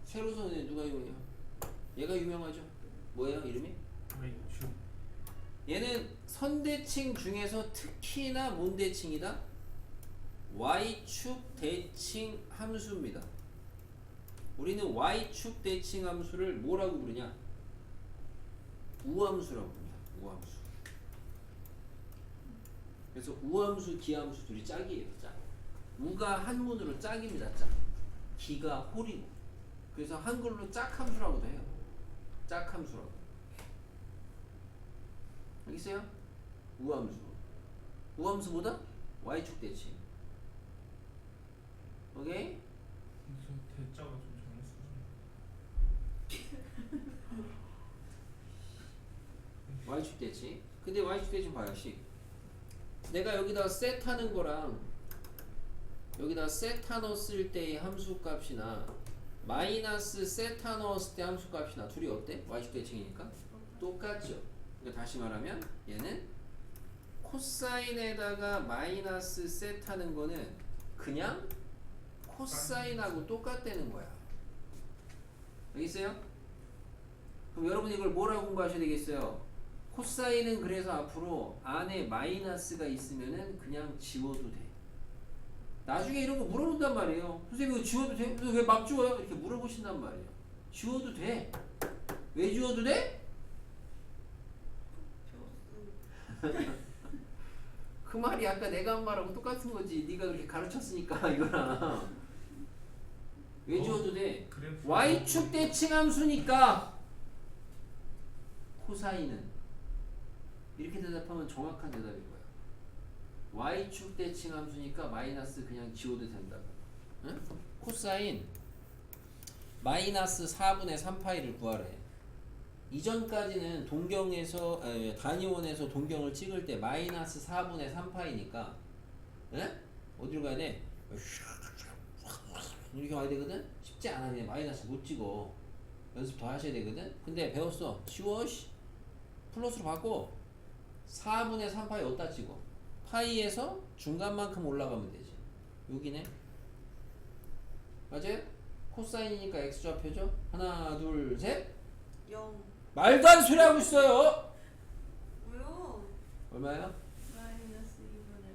세로선에 누가 유명해요? 얘가 유명하죠? 뭐예요? 이름이? y축. 얘는 선대칭 중에서 특히나 뭔 대칭이다? y축 대칭 함수입니다. 우리는 y축 대칭 함수를 뭐라고 부르냐? 우함수라고 부릅니다. 우함수. 그래서 우함수, 기함수 둘이 짝이에요. 짝. 우가 한문으로 짝입니다. 짝. 기가 홀이고. 그래서 한글로 짝함수라고도 해요. 짝함수라고. 알겠어요? 우함수. 우함수보다 y축 대칭. 오케이? 저 대자가 좀 잘못 쓰죠. y축 대칭. 근데 y축 대칭 봐요. 식. 내가 여기다 셋하는 거랑 여기다 세타 넣었을 때의 함수값이나 마이너스 세타 넣었을 때 함수값이나 둘이 어때? y축 대칭이니까 똑같죠. 그러니까 다시 말하면 얘는 코사인에다가 마이너스 세타는 거는 그냥 코사인하고 똑같다는 거야. 알겠어요? 그럼 여러분 이걸 뭐라고 공부하셔야 되겠어요? 코사인은 그래서 앞으로 안에 마이너스가 있으면은 그냥 지워도 돼. 나중에 이런 거 물어본단 말이에요. 선생님 이거 지워도 돼? 왜 막 지워요? 이렇게 물어보신단 말이에요. 지워도 돼. 왜 지워도 돼? 그 말이 아까 내가 한 말하고 똑같은 거지. 네가 그렇게 가르쳤으니까 이거랑. 왜 지워도 돼? 그래프 y축 대칭 함수니까 코사인은 이렇게 대답하면 정확한 대답인 거야. y축 대칭 함수니까 마이너스 그냥 지워도 된다. 응? 코사인 마이너스 4분의 3파이를 구하래. 이전까지는 동경에서 단위원에서 동경을 찍을 때 마이너스 4분의 3파이니까 어디로 가야 돼? 이렇게 와야 되거든? 쉽지 않아. 그냥 마이너스 못 찍어. 연습 더 하셔야 되거든? 근데 배웠어. 쉬워. 플러스로 바꿔. 4분의 3파이 어디다 찍어? 파이에서 중간만큼 올라가면 되지. 여기네. 맞아요? 코사인이니까 x좌표죠? 하나 둘 셋. 0. 말도 안 소리 하고 있어요. 왜요? 얼마예요? 마이너스 2분의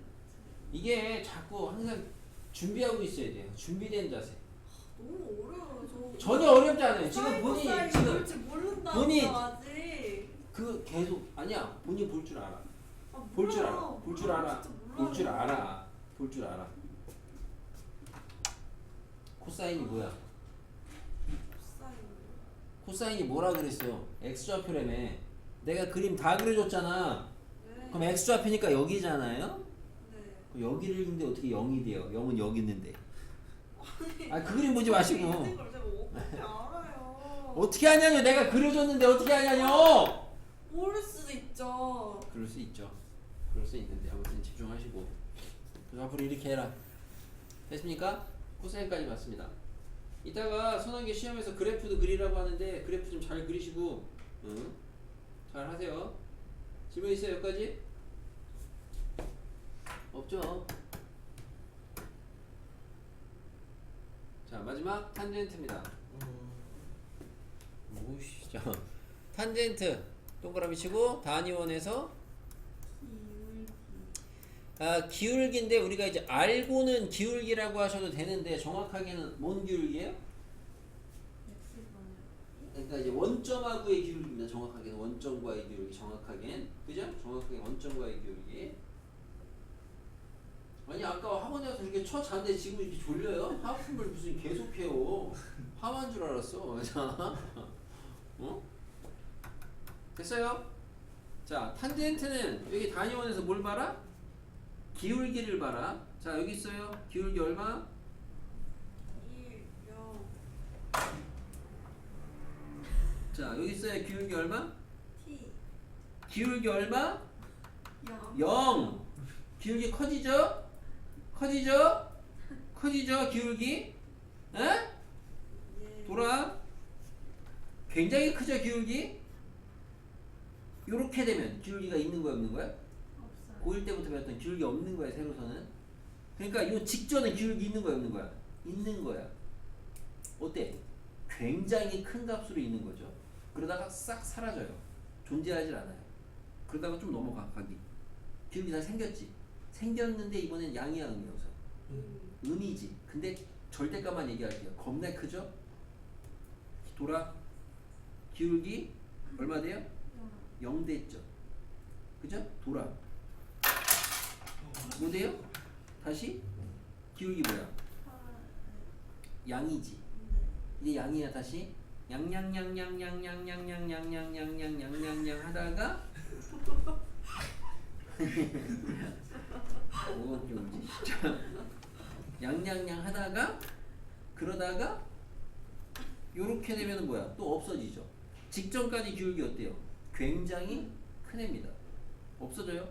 이게 자꾸 항상 준비하고 있어야 돼요. 준비된 자세. 너무 어려워요. 저 전혀 어렵지 않아요. 지금 사인, 본인이 코사인 지금 볼줄 모른다고 본인- 아직. 그 계속 아니야. 본인 볼 줄 알아. 아, 볼 줄 몰라요. 알아. 볼 줄 알아. 진짜 몰라요. 볼 줄 알아. 볼 줄 알아. 코사인이 뭐야? 코사인. 코사인이 뭐라 그랬어요? x좌표라며. 내가 그림 다 그려줬잖아. 네. 그럼 x좌표니까 여기잖아요? 네. 그럼 여기를 있는데 어떻게 0이 돼요? 0은 여기 있는데. 아, 그 그림 보지 마시고. 있는 걸 제가 어떻게 알아요? 어떻게 하냐뇨? 내가 그려줬는데 어떻게 하냐뇨? 모를 수도 있죠. 그럴 수 있죠. 그럴 수 있는데 아무튼 집중하시고. 그래서 앞으로 이렇게 해라. 됐습니까? 코사인까지 맞습니다. 이따가 선한계 시험에서 그래프도 그리라고 하는데 그래프 좀 잘 그리시고 잘 하세요. 질문 있어요? 여기까지? 없죠? 자, 마지막 탄젠트입니다. 오우씨. 자, 탄젠트 동그라미 치고 단위원에서 기울기인데 우리가 이제 알고는 기울기라고 하셔도 되는데 정확하게는 뭔 기울기예요? 그러니까 이제 원점하고의 기울기입니다. 정확하게는 원점과의 기울기. 정확하게는 그죠? 정확하게 원점과의 기울기. 아니 아까 학원에 가서 이렇게 쳐 잤는데 지금 이렇게 졸려요? 하품을 무슨 계속 해요. 하만 줄 알았어. 자, 됐어요? 자, 탄젠트는 여기 단위원에서 뭘 봐라? 기울기를 봐라. 자, 여기 있어요. 기울기 얼마? 1, 0, 자, 여기 있어요. 기울기 얼마? T, 기울기 얼마? 0. 0. 기울기 커지죠? 커지죠? 커지죠? 기울기? 에? 예. 돌아. 굉장히 크죠? 기울기? 요렇게 되면 기울기가 있는 거야, 없는 거야? 없어요. 고1 때부터 배웠던 기울기 없는 거야, 세로선은. 그러니까 요 직전에 기울기 있는 거야, 없는 거야? 있는 거야. 어때? 굉장히 큰 값으로 있는 거죠. 그러다가 싹 사라져요. 존재하질 않아요. 그러다가 좀 가기. 기울기 다 생겼지. 생겼는데 이번엔 양이야, 음이야, 우선. 음이지. 근데 절대값만 얘기할게요. 겁나 크죠? 돌아. 기울기 얼마 돼요? 0 됐죠. 그죠? 돌아. 뭐 돼요? 다시 기울기 뭐야? 양이지. 이게 양이야. 다시 양양양양양양양양양양양양양양 하다가 뭐가 좀 울지? 양양양 하다가 그러다가 요렇게 되면 뭐야? 또 없어지죠. 직전까지 기울기 어때요? 굉장히 큰 애입니다. 없어져요.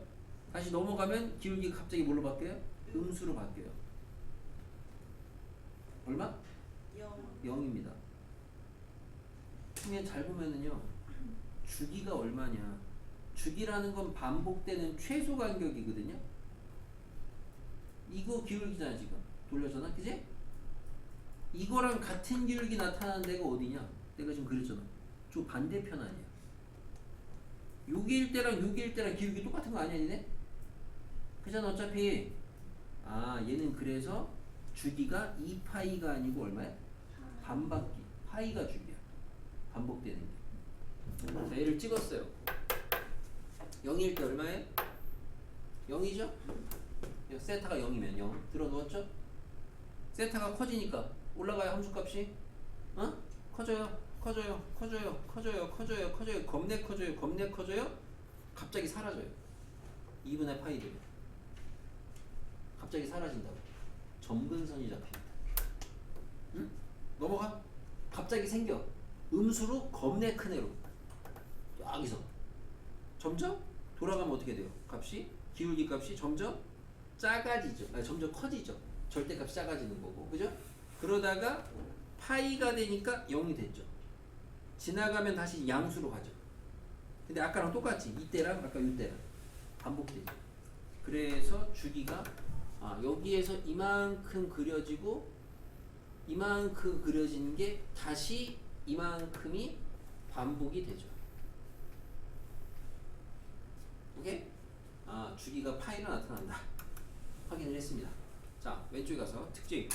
다시 넘어가면 기울기 갑자기 뭘로 바뀌어요? 음수로 바뀌어요. 얼마? 0. 0입니다. 그러면 잘 보면은요. 주기가 얼마냐? 주기라는 건 반복되는 최소 간격이거든요. 이거 기울기잖아 지금. 돌려잖아. 그지? 이거랑 같은 기울기 나타나는 데가 어디냐? 내가 지금 그렸잖아. 저 반대편 아니야. 여기일 때랑 여기일 때랑 기울기 똑같은 거 아니야 니네? 그잖아 어차피. 아 얘는 그래서 주기가 2파이가 아니고 얼마야? 반바퀴. 파이가 주기야. 반복되는 게. 자, 얘를 찍었어요. 0일 때 얼마예요? 0이죠? 세타가 0이면 0. 들어 누웠죠? 세타가 커지니까 올라가요, 함수값이. 어? 커져요. 겁내 커져요. 갑자기 사라져요. 2분의 파이 되면. 갑자기 사라진다고. 점근선이 잡힙니다. 응? 넘어가. 갑자기 생겨. 음수로 겁내 큰 애로. 여기서. 점점 돌아가면 어떻게 돼요? 값이 기울기 값이 점점 작아지죠. 아니, 점점 커지죠. 절대값이 작아지는 거고, 그죠? 그러다가 파이가 되니까 0이 됐죠. 지나가면 다시 양수로 가죠. 근데 아까랑 똑같지. 이때랑 아까 이때랑 반복되죠. 그래서 주기가 여기에서 이만큼 그려지고 이만큼 그려지는 게 다시 이만큼이 반복이 되죠. 오케이? 주기가 파이로 나타난다. 확인을 했습니다. 자, 왼쪽에 가서 특징.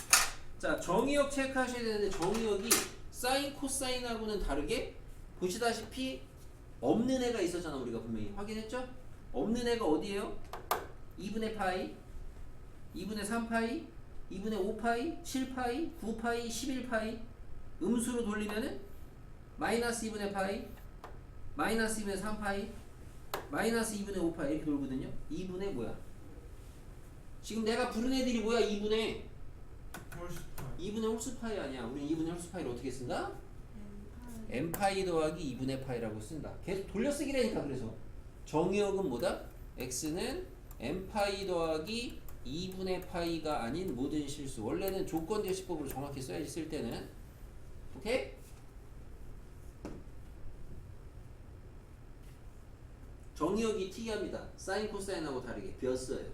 자, 정의역 체크하셔야 되는데 정의역이 사인, 코사인하고는 다르게 보시다시피 없는 애가 있었잖아. 우리가 분명히 확인했죠? 없는 애가 어디예요? 2분의 파이, 2분의 3파이, 2분의 5파이, 7파이, 9파이, 11파이. 음수로 돌리면은 마이너스 2분의 파이, 마이너스 2분의 3파이, 마이너스 2분의 5파이 이렇게 돌거든요. 2분의 뭐야? 지금 내가 부른 애들이 뭐야? 2분의 홀수파이 아니야. 우리는 2분의 홀수파이를 어떻게 쓴다? n파이 더하기 2분의 파이라고 쓴다. 계속 돌려쓰기라니까. 그래서 정의역은 뭐다? x는 n파이 더하기 2분의 파이가 아닌 모든 실수. 원래는 조건대시법으로 정확히 써야지, 쓸 때는. 오케이? 정의역이 특이합니다. 사인 코사인하고 다르게 비었어요.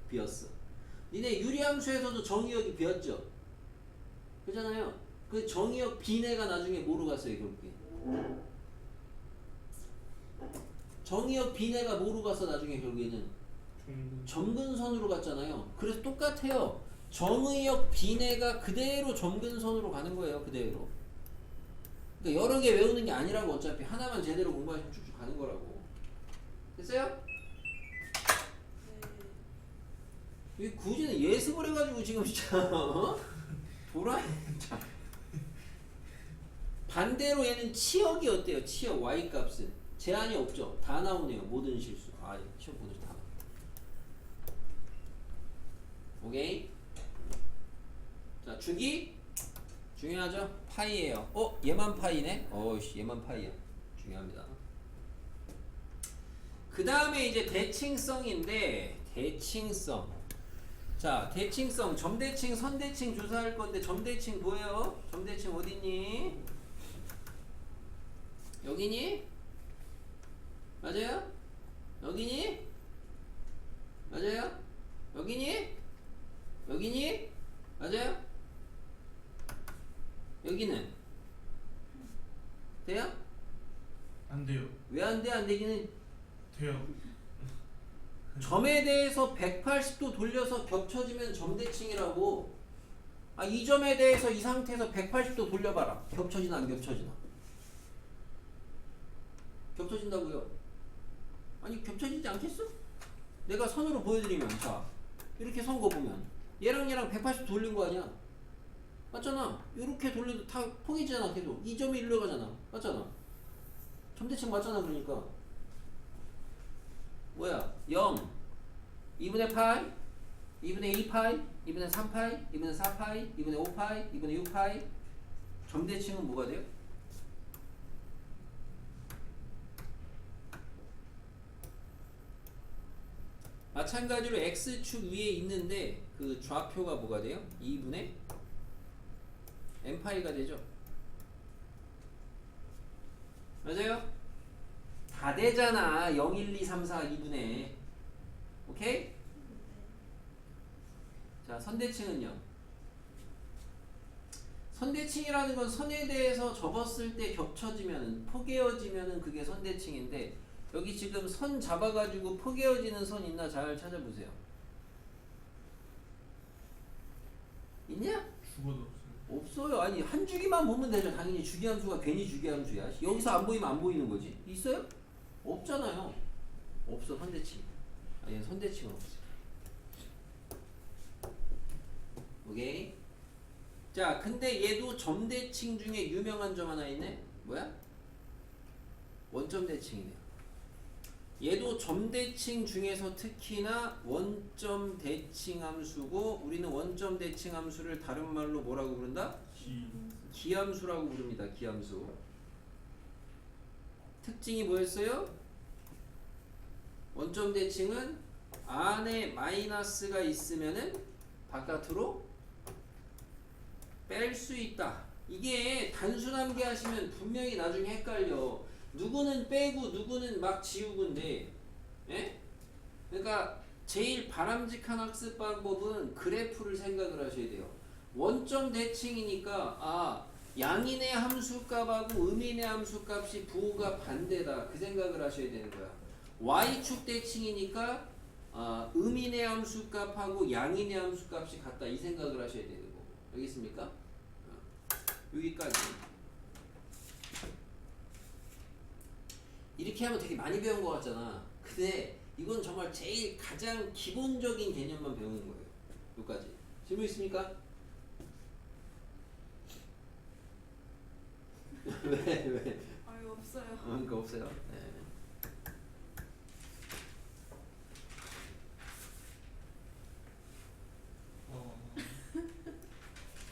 비었어. 니네 유리함수에서도 정의역이 비었죠? 그잖아요. 그 정의역 비내가 나중에 뭐로 갔어요, 결국에? 정의역 비내가 뭐로 갔어, 나중에 결국에는? 점근선으로 갔잖아요. 그래서 똑같아요. 정의역 비내가 그대로 점근선으로 가는 거예요, 그대로. 그러니까 여러 개 외우는 게 아니라고. 어차피 하나만 제대로 공부하시면 쭉쭉 가는 거라고. 됐어요? 이 굳이는 예습을 해가지고 지금 진짜 돌아. 자, 반대로 얘는 치역이 어때요? 치역 y 값은 제한이 없죠. 다 나오네요. 모든 실수. 치역 모든 다 나온다. 오케이. 자, 주기 중요하죠. 파이예요. 얘만 파이네. 얘만 파이야. 중요합니다. 그 다음에 이제 대칭성인데, 대칭성. 자, 대칭성, 점대칭, 선대칭 조사할 건데, 점대칭 뭐예요? 점대칭 어딨니? 여기니? 맞아요? 여기니? 맞아요? 여기니? 여기니? 맞아요? 여기는? 돼요? 안 돼요. 왜 안 돼? 안 되기는 돼요. 점에 대해서 180도 돌려서 겹쳐지면 점대칭이라고. 이 점에 대해서 이 상태에서 180도 돌려봐라. 겹쳐지나 안 겹쳐지나? 겹쳐진다고요. 아니, 겹쳐지지 않겠어? 내가 선으로 보여드리면, 자, 이렇게 선 거 보면 얘랑 얘랑 180도 돌린 거 아니야? 맞잖아. 이렇게 돌려도 다 포개지잖아. 계속 이 점이 일로 가잖아. 맞잖아. 점대칭 맞잖아. 그러니까 뭐야? 0, 2분의 파이, 2분의 2파이, 2분의 3파이, 2분의 4파이, 2분의 5파이, 2분의 6파이. 점대칭은 뭐가 돼요? 마찬가지로 x축 위에 있는데 그 좌표가 뭐가 돼요? 2분의 n파이가 되죠. 맞아요? 다 되잖아. 0, 1, 2, 3, 4, 2분의. 오케이? 자, 선대칭은요. 선대칭이라는 건 선에 대해서 접었을 때 겹쳐지면, 포개어지면 그게 선대칭인데, 여기 지금 선 잡아가지고 포개어지는 선 있나 잘 찾아보세요. 있냐? 죽어도 없어요. 없어요. 아니 한 주기만 보면 되죠. 당연히 주기함수가 괜히 주기함수야. 여기서 안 보이면 안 보이는 거지. 있어요? 없잖아요. 없어. 선대칭. 아니 선대칭은 없어. 오케이. 자, 근데 얘도 점대칭 중에 유명한 점 하나 있네. 뭐야? 원점 대칭이네요. 얘도 점대칭 중에서 특히나 원점 대칭 함수고 우리는 원점 대칭 함수를 다른 말로 뭐라고 부른다? 기함수라고 부릅니다. 기함수. 특징이 뭐였어요? 원점 대칭은 안에 마이너스가 있으면은 바깥으로 뺄 수 있다. 이게 단순함계 하시면 분명히 나중에 헷갈려. 누구는 빼고 누구는 막 지우고인데, 예? 그러니까 제일 바람직한 학습 방법은 그래프를 생각을 하셔야 돼요. 원점 대칭이니까 양인의 함수값하고 음인의 함수값이 부호가 반대다. 그 생각을 하셔야 되는 거야. y축 대칭이니까 음인의 함수값하고 양인의 함수값이 같다. 이 생각을 하셔야 되는 거고. 알겠습니까? 여기까지. 이렇게 하면 되게 많이 배운 것 같잖아. 근데 이건 정말 제일 가장 기본적인 개념만 배우는 거예요. 여기까지. 질문 있습니까? 왜? 아유 없어요. 그러니까 없어요. 네.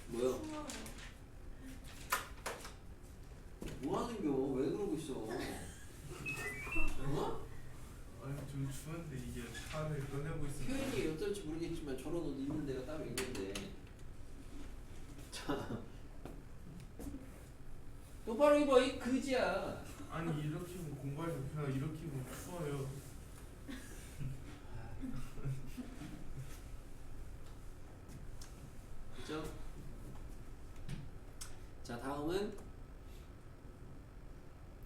뭐요? 추워요. 뭐 하는겨? 왜 그러고 있어? 어? 아니 좀 추운데 이게 팔을 꺼내고 있으면 표현이 어떨지 모르겠지만 저런 옷 입는 데가 따로 있는데. 자, 똑바로 입어. 이 그지야. 아니 이렇게 입으면 공부할 때 그냥 이렇게 입으면 추워요. 그죠? 자, 다음은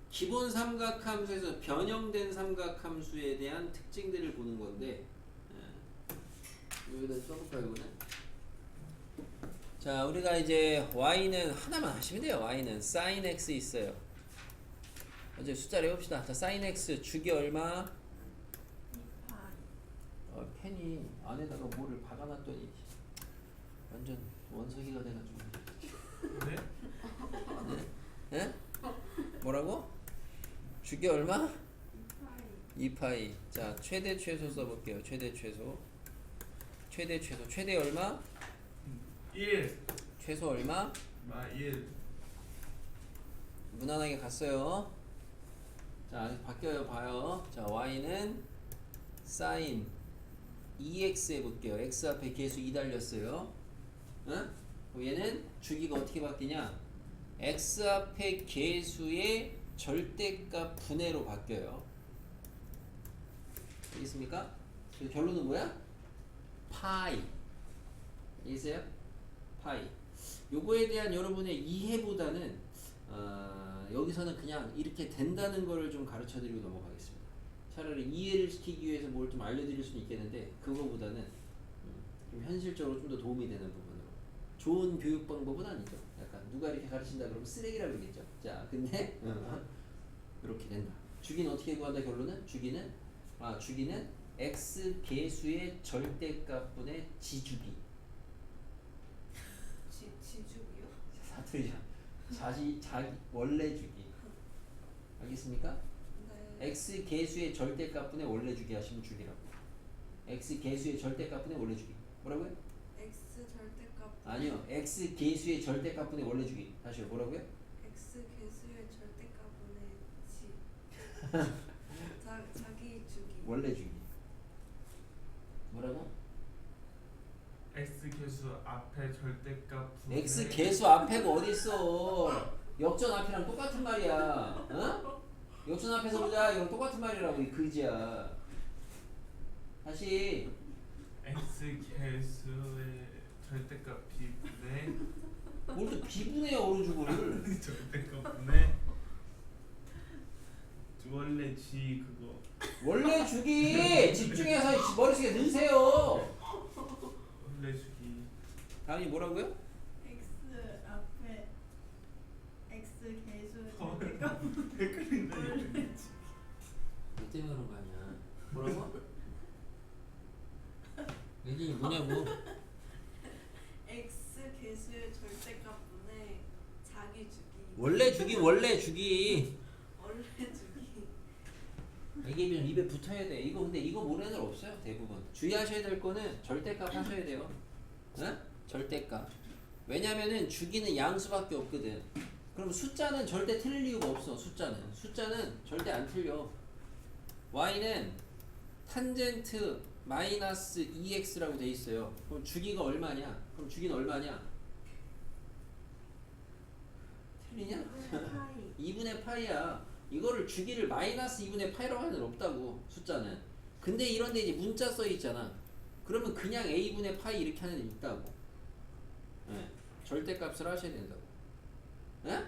기본 삼각함수에서 변형된 삼각함수에 대한 특징들을 보는 건데, 여기다 써볼까요, 이거는? 자, 우리가 이제 y는 하나만 하시면 돼요. y는 sin x 있어요. 이제 숫자를 해봅시다. 자, sin x 주기 얼마? 펜이 안에다가 뭐를 박아놨더니 완전 원석이가 돼가지고. 네? 네? 뭐라고? 주기 얼마? 2파이. 자, 최대 최소 써볼게요. 최대 최소. 최대 얼마? 1 최소 얼마? 1 무난하게 갔어요. 자, 바뀌어요. 봐요. 자, y는 sin 2x 해볼게요. x 앞에 계수 2 달렸어요. 응? 얘는 주기가 어떻게 바뀌냐? x 앞에 계수의 절대값 분해로 바뀌어요. 알겠습니까? 그래서 결론은 뭐야? 파이. 알겠어요? 파이. 요거에 대한 여러분의 이해보다는 여기서는 그냥 이렇게 된다는 거를 좀 가르쳐 드리고 넘어가겠습니다. 차라리 이해를 시키기 위해서 뭘 좀 알려드릴 수는 있겠는데 그거보다는 좀 현실적으로 좀 더 도움이 되는 부분으로. 좋은 교육 방법은 아니죠. 약간 누가 이렇게 가르친다 그러면 쓰레기라 그러겠죠. 자, 근데 이렇게 된다. 주기는 어떻게 구한다? 결론은 주기는 x 계수의 절대값분의 지주기. 지주기요? 사투리죠. 자기 원래 주기. 알겠습니까? 네. x 계수의 절대값분의 원래 주기 하시면 주기라고. x 계수의 절대값분의 원래 주기. 뭐라고요? X 절대값. 아니요. x 계수의 절대값분의 원래 주기. 다시요. 뭐라고요? X 개수의 절대값분의 자기 주기. 원래 주기. 뭐라고? x 계수 앞에 절대값 분의 x 계수 앞에가 어디 있어? 역전 앞이랑 똑같은 말이야. 어? 역전 앞에서 보자. 이건 똑같은 말이라고 이 그지야. 다시. x 계수의 절대값 비분의 뭘 또 비분해요 오른쪽을. 절대값 분의 원래 g 그거 원래 주기 집중해서 머릿속에 넣으세요. 원래 주기 다음이 뭐라고요? x 앞에 x 개수 어. 절대값 헷갈린다 이거. 원래 왜 때문에 그런 거 아니야? 뭐라고? 이게 뭐냐고? x 개수의 절대값분의 자기 주기 원래 주기 원래 주기. 원래 주기 이게 좀 입에 붙어야 돼. 이거 근데 이거 모르는 애들 없어요. 대부분. 주의하셔야 될 거는 절대값 하셔야 돼요. 응? 절대값. 왜냐면은 주기는 양수밖에 없거든. 그럼 숫자는 절대 틀릴 이유가 없어. 숫자는 절대 안 틀려. y는 탄젠트 마이너스 2x라고 돼 있어요. 그럼 주기가 얼마냐? 그럼 주기는 얼마냐? 틀리냐? 2분의 파이야. 이거를 주기를 마이너스 2분의 파이라고 하는 애 없다고. 숫자는. 근데 이런데 이제 문자 써 있잖아. 그러면 그냥 a분의 파이 이렇게 하는 애 있다고. 네. 절대값을 하셔야 된다고. 네?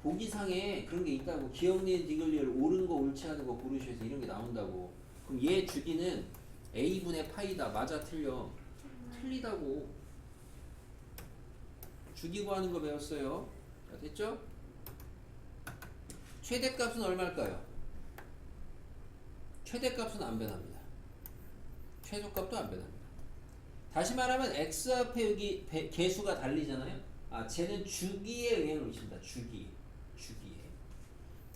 보기상에 그런 게 있다고. 기억니은 디글리얼 옳은 거 옳지 않은 거 고르셔서 이런 게 나온다고. 그럼 얘 주기는 a분의 파이다. 맞아 틀려? 틀리다고. 주기 구하는 거 배웠어요. 자, 됐죠? 최대값은 얼마일까요? 최대값은 안 변합니다. 최소값도 안 변합니다. 다시 말하면 x 앞에 여기 개수가 달리잖아요. 아, 쟤는 주기에 의해 놓친다. 주기에.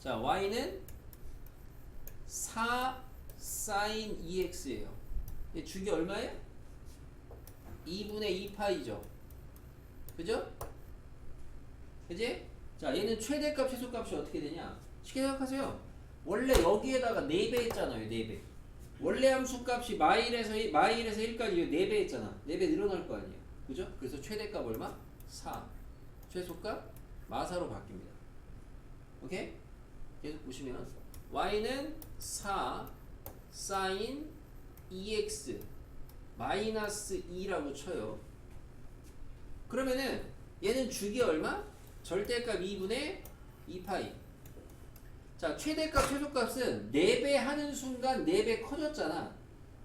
자, y는 4 sin 2x예요. 주기 얼마예요? 2분의 2파이죠. 그죠? 그지? 자, 얘는 최대값, 최소값이 어떻게 되냐? 쉽게 생각하세요. 원래 여기에다가 4배 했잖아요. 4배. 원래 함수 값이 마일에서 1까지 4배 했잖아. 4배 늘어날 거 아니에요. 그죠? 그래서 최대값 얼마? 4. 최소값 마사로 바뀝니다. 오케이? 계속 보시면 y는 4 sin 2x 마이너스 2라고 쳐요. 그러면은 얘는 주기 얼마? 절대값 2분의 2파이. 자, 최대값, 최소값은 4배 하는 순간 4배 커졌잖아.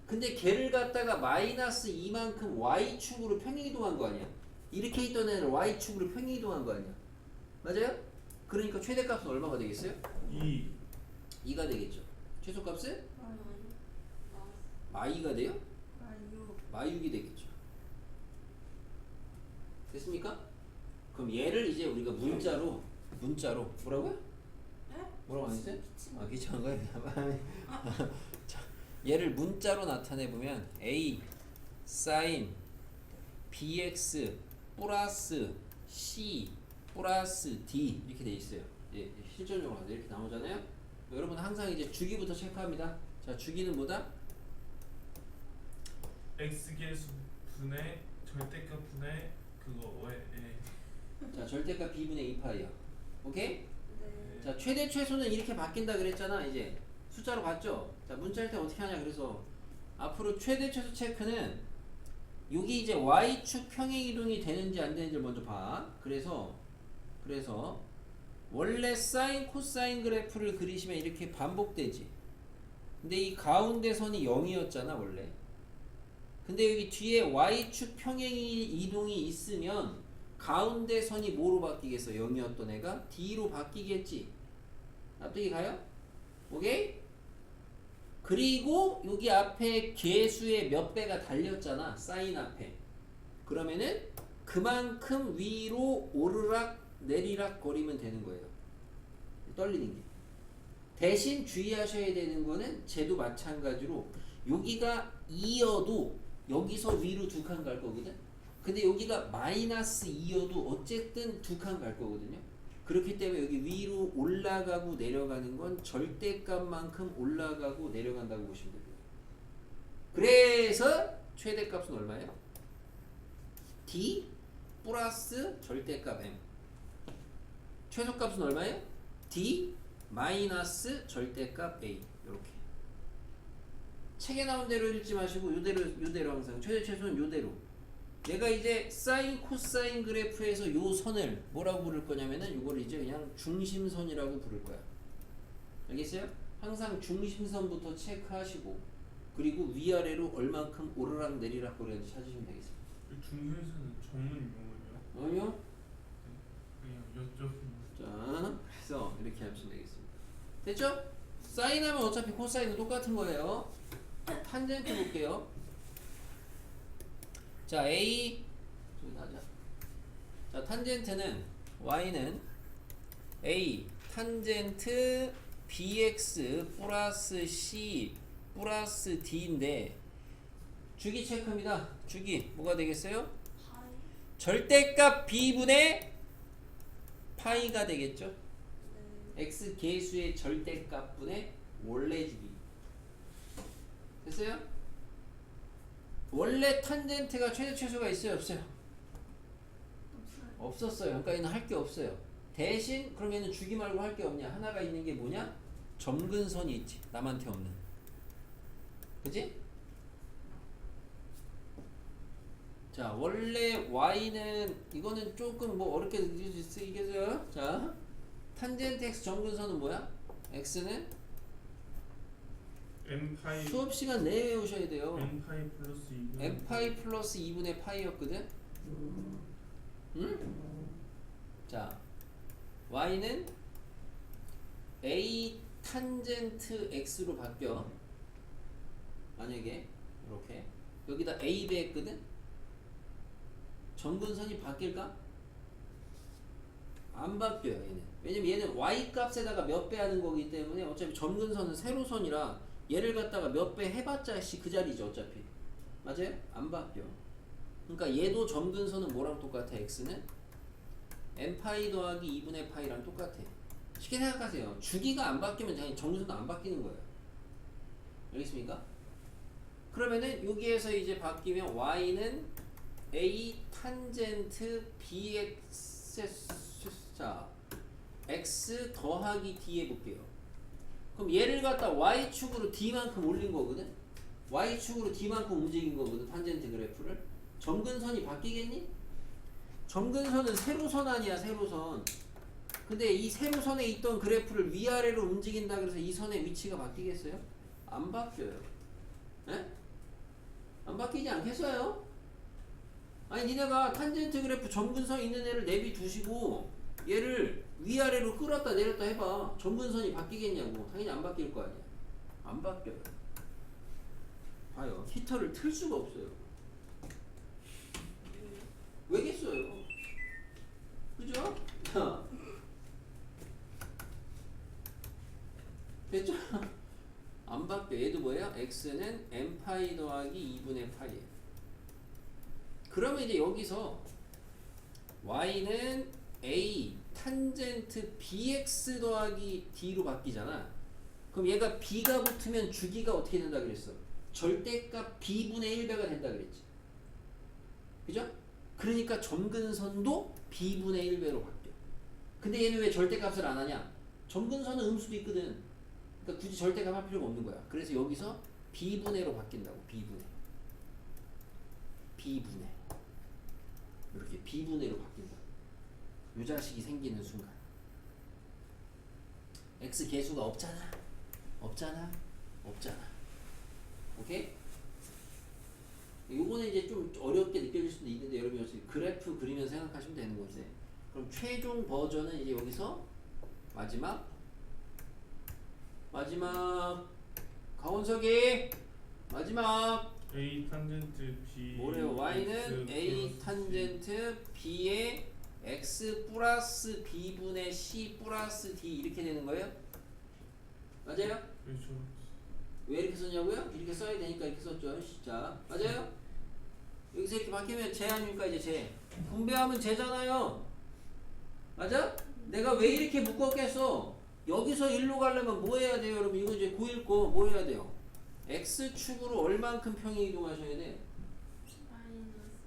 근데 걔를 갖다가 마이너스 2만큼 y축으로 평행이동한 거 아니야? 이렇게 있던 애를 y축으로 평행이동한 거 아니야? 맞아요? 그러니까 최대값은 얼마가 되겠어요? 2. 2가 되겠죠. 최소값은 마유 마이가 돼요? 마유 마육이 되겠죠. 됐습니까? 그럼 얘를 이제 우리가 문자로 뭐라고요? 네? 뭐라고 안 했어요? 아, 귀찮은 거예요? 자, 얘를 문자로 나타내 보면 a sin bx 플러스 c 플러스 d 이렇게 돼 있어요. 예, 실전적으로 가서 이렇게 나오잖아요. 여러분 항상 이제 주기부터 체크합니다. 자, 주기는 뭐다? x 개수 분의 절대값 분의 그거 왜? 자, 절대값 b분의 2파이요. 오케이? 네 자, 최대 최소는 이렇게 바뀐다 그랬잖아. 이제 숫자로 봤죠? 자, 문자일 때 어떻게 하냐. 그래서 앞으로 최대 최소 체크는 여기 이제 y축 평행 이동이 되는지 안 되는지를 먼저 봐. 그래서 원래 사인 코사인 그래프를 그리시면 이렇게 반복되지. 근데 이 가운데 선이 0이었잖아 원래. 근데 여기 뒤에 y축 평행 이동이 있으면 가운데 선이 뭐로 바뀌겠어? 0이었던 애가 D로 바뀌겠지. 납득이 가요? 오케이? 그리고 여기 앞에 개수의 몇 배가 달렸잖아. 사인 앞에. 그러면은 그만큼 위로 오르락 내리락 거리면 되는 거예요. 떨리는 게. 대신 주의하셔야 되는 거는 쟤도 마찬가지로 여기가 2여도 여기서 위로 2칸 갈 거거든. 근데 여기가 마이너스 2여도 어쨌든 2칸 갈 거거든요. 그렇기 때문에 여기 위로 올라가고 내려가는 건 절대값만큼 올라가고 내려간다고 보시면 됩니다. 그래서 최대값은 얼마예요? D 플러스 절대값 M. 최소값은 얼마예요? D 마이너스 절대값 A. 이렇게. 책에 나온 대로 읽지 마시고 요대로 항상 최대 최소는 요대로. 내가 이제 사인 코사인 그래프에서 요 선을 뭐라고 부를 거냐면은 요거를 이제 그냥 중심선이라고 부를 거야. 알겠어요? 항상 중심선부터 체크하시고 그리고 위아래로 얼만큼 오르락 내리락 거리는지 찾으시면 되겠습니다. 그 중소에서는 전문 용어예요? 아니요. 그냥 여쭤보는. 자, 그래서 이렇게 하시면 되겠습니다. 됐죠? 사인하면 어차피 코사인은 똑같은 거예요. 탄젠트 볼게요. 자, A 저기 하자. 자, 탄젠트는 y는 A 탄젠트 bx 플러스 c 플러스 d인데 주기 체크입니다. 주기 뭐가 되겠어요? 파이. 절대값 b분의 파이가 되겠죠? 네. x 계수의 절대값분의 원래 주기. 됐어요? 원래 탄젠트가 최대 최소가 있어요, 없어요? 없어요. 없었어요. 그러니까 얘는 할 게 없어요. 대신 그럼 얘는 주기 말고 할 게 없냐? 하나가 있는 게 뭐냐? 점근선이 있지. 남한테 없는. 그지? 자, 원래 y는 이거는 조금 뭐 어렵게 쓰이겠어요? 자, 탄젠트 x 점근선은 뭐야? x는 n 파이 수업 시간 내에 외우셔야 돼요. n 파이 플러스 2분 n 파이 플러스 2분의 파이였거든. 응? 자, y는 a 탄젠트 x로 바뀌어. 만약에 이렇게 여기다 a 배했거든. 점근선이 바뀔까? 안 바뀌어요, 얘는. 왜냐면 얘는 y 값에다가 몇 배 하는 거기 때문에 어차피 점근선은 세로선이라 얘를 갖다가 몇 배 해봤자 그 자리죠, 어차피. 맞아요? 안 바뀌어. 그러니까 얘도 점근선은 뭐랑 똑같아? x는 n파이 더하기 2분의 파이랑 똑같아. 쉽게 생각하세요. 주기가 안 바뀌면 당연히 점근선도 안 바뀌는 거예요. 알겠습니까? 그러면은 여기에서 이제 바뀌면 y는 a 탄젠트 bx 자 x 더하기 d 해볼게요. 그럼 얘를 갖다 y축으로 d만큼 올린 거거든. y축으로 d만큼 움직인 거거든. 탄젠트 그래프를. 점근선이 바뀌겠니? 점근선은 세로선 아니야, 세로선. 근데 이 세로선에 있던 그래프를 위아래로 움직인다 그래서 이 선의 위치가 바뀌겠어요? 안 바뀌어요. 에? 안 바뀌지 않겠어요? 아니 니네가 탄젠트 그래프 점근선 있는 애를 내비두시고 얘를 위아래로 끌었다 내렸다 해봐. 점근선이 바뀌겠냐고. 당연히 안 바뀔 거 아니야. 안 바뀌어요. 봐요. 히터를 틀 수가 없어요. 왜겠어요? 그죠? 됐죠? 안 바뀌어. 얘도 뭐예요? x는 n파이 더하기 2분의 파이에요. 그러면 이제 여기서 y는 a 탄젠트 bx 더하기 d로 바뀌잖아. 그럼 얘가 b가 붙으면 주기가 어떻게 된다 그랬어? 절대값 b분의 1배가 된다 그랬지. 그죠? 그러니까 점근선도 b분의 1배로 바뀌어. 근데 얘는 왜 절대값을 안 하냐? 점근선은 음수도 있거든. 그러니까 굳이 절대값 할 필요가 없는 거야. 그래서 여기서 b분의로 바뀐다고. b분의 이렇게 b분의로 바뀐다. 요 자식이 생기는 순간 x 계수가 없잖아. 오케이? 요거는 이제 좀 어렵게 느껴질 수도 있는데 여러분 그래프 그리면 생각하시면 되는 건데, 그럼 최종 버전은 이제 여기서 마지막 강원석이 마지막 a 탄젠트 b 뭐래요? y는 a 탄젠트 b의 x 플러스 b분의 c 플러스 d 이렇게 되는 거예요? 맞아요? 그렇죠. 왜 이렇게 썼냐고요? 이렇게 써야 되니까 이렇게 썼죠. 자, 맞아요? 여기서 이렇게 바뀌면 제 아닙니까? 이제 제. 분배하면 제잖아요. 맞아? 내가 왜 이렇게 묶었겠어? 여기서 1로 가려면 뭐 해야 돼요, 여러분? 이거 이제 고1 거 뭐 해야 돼요? x축으로 얼만큼 평행 이동하셔야 돼?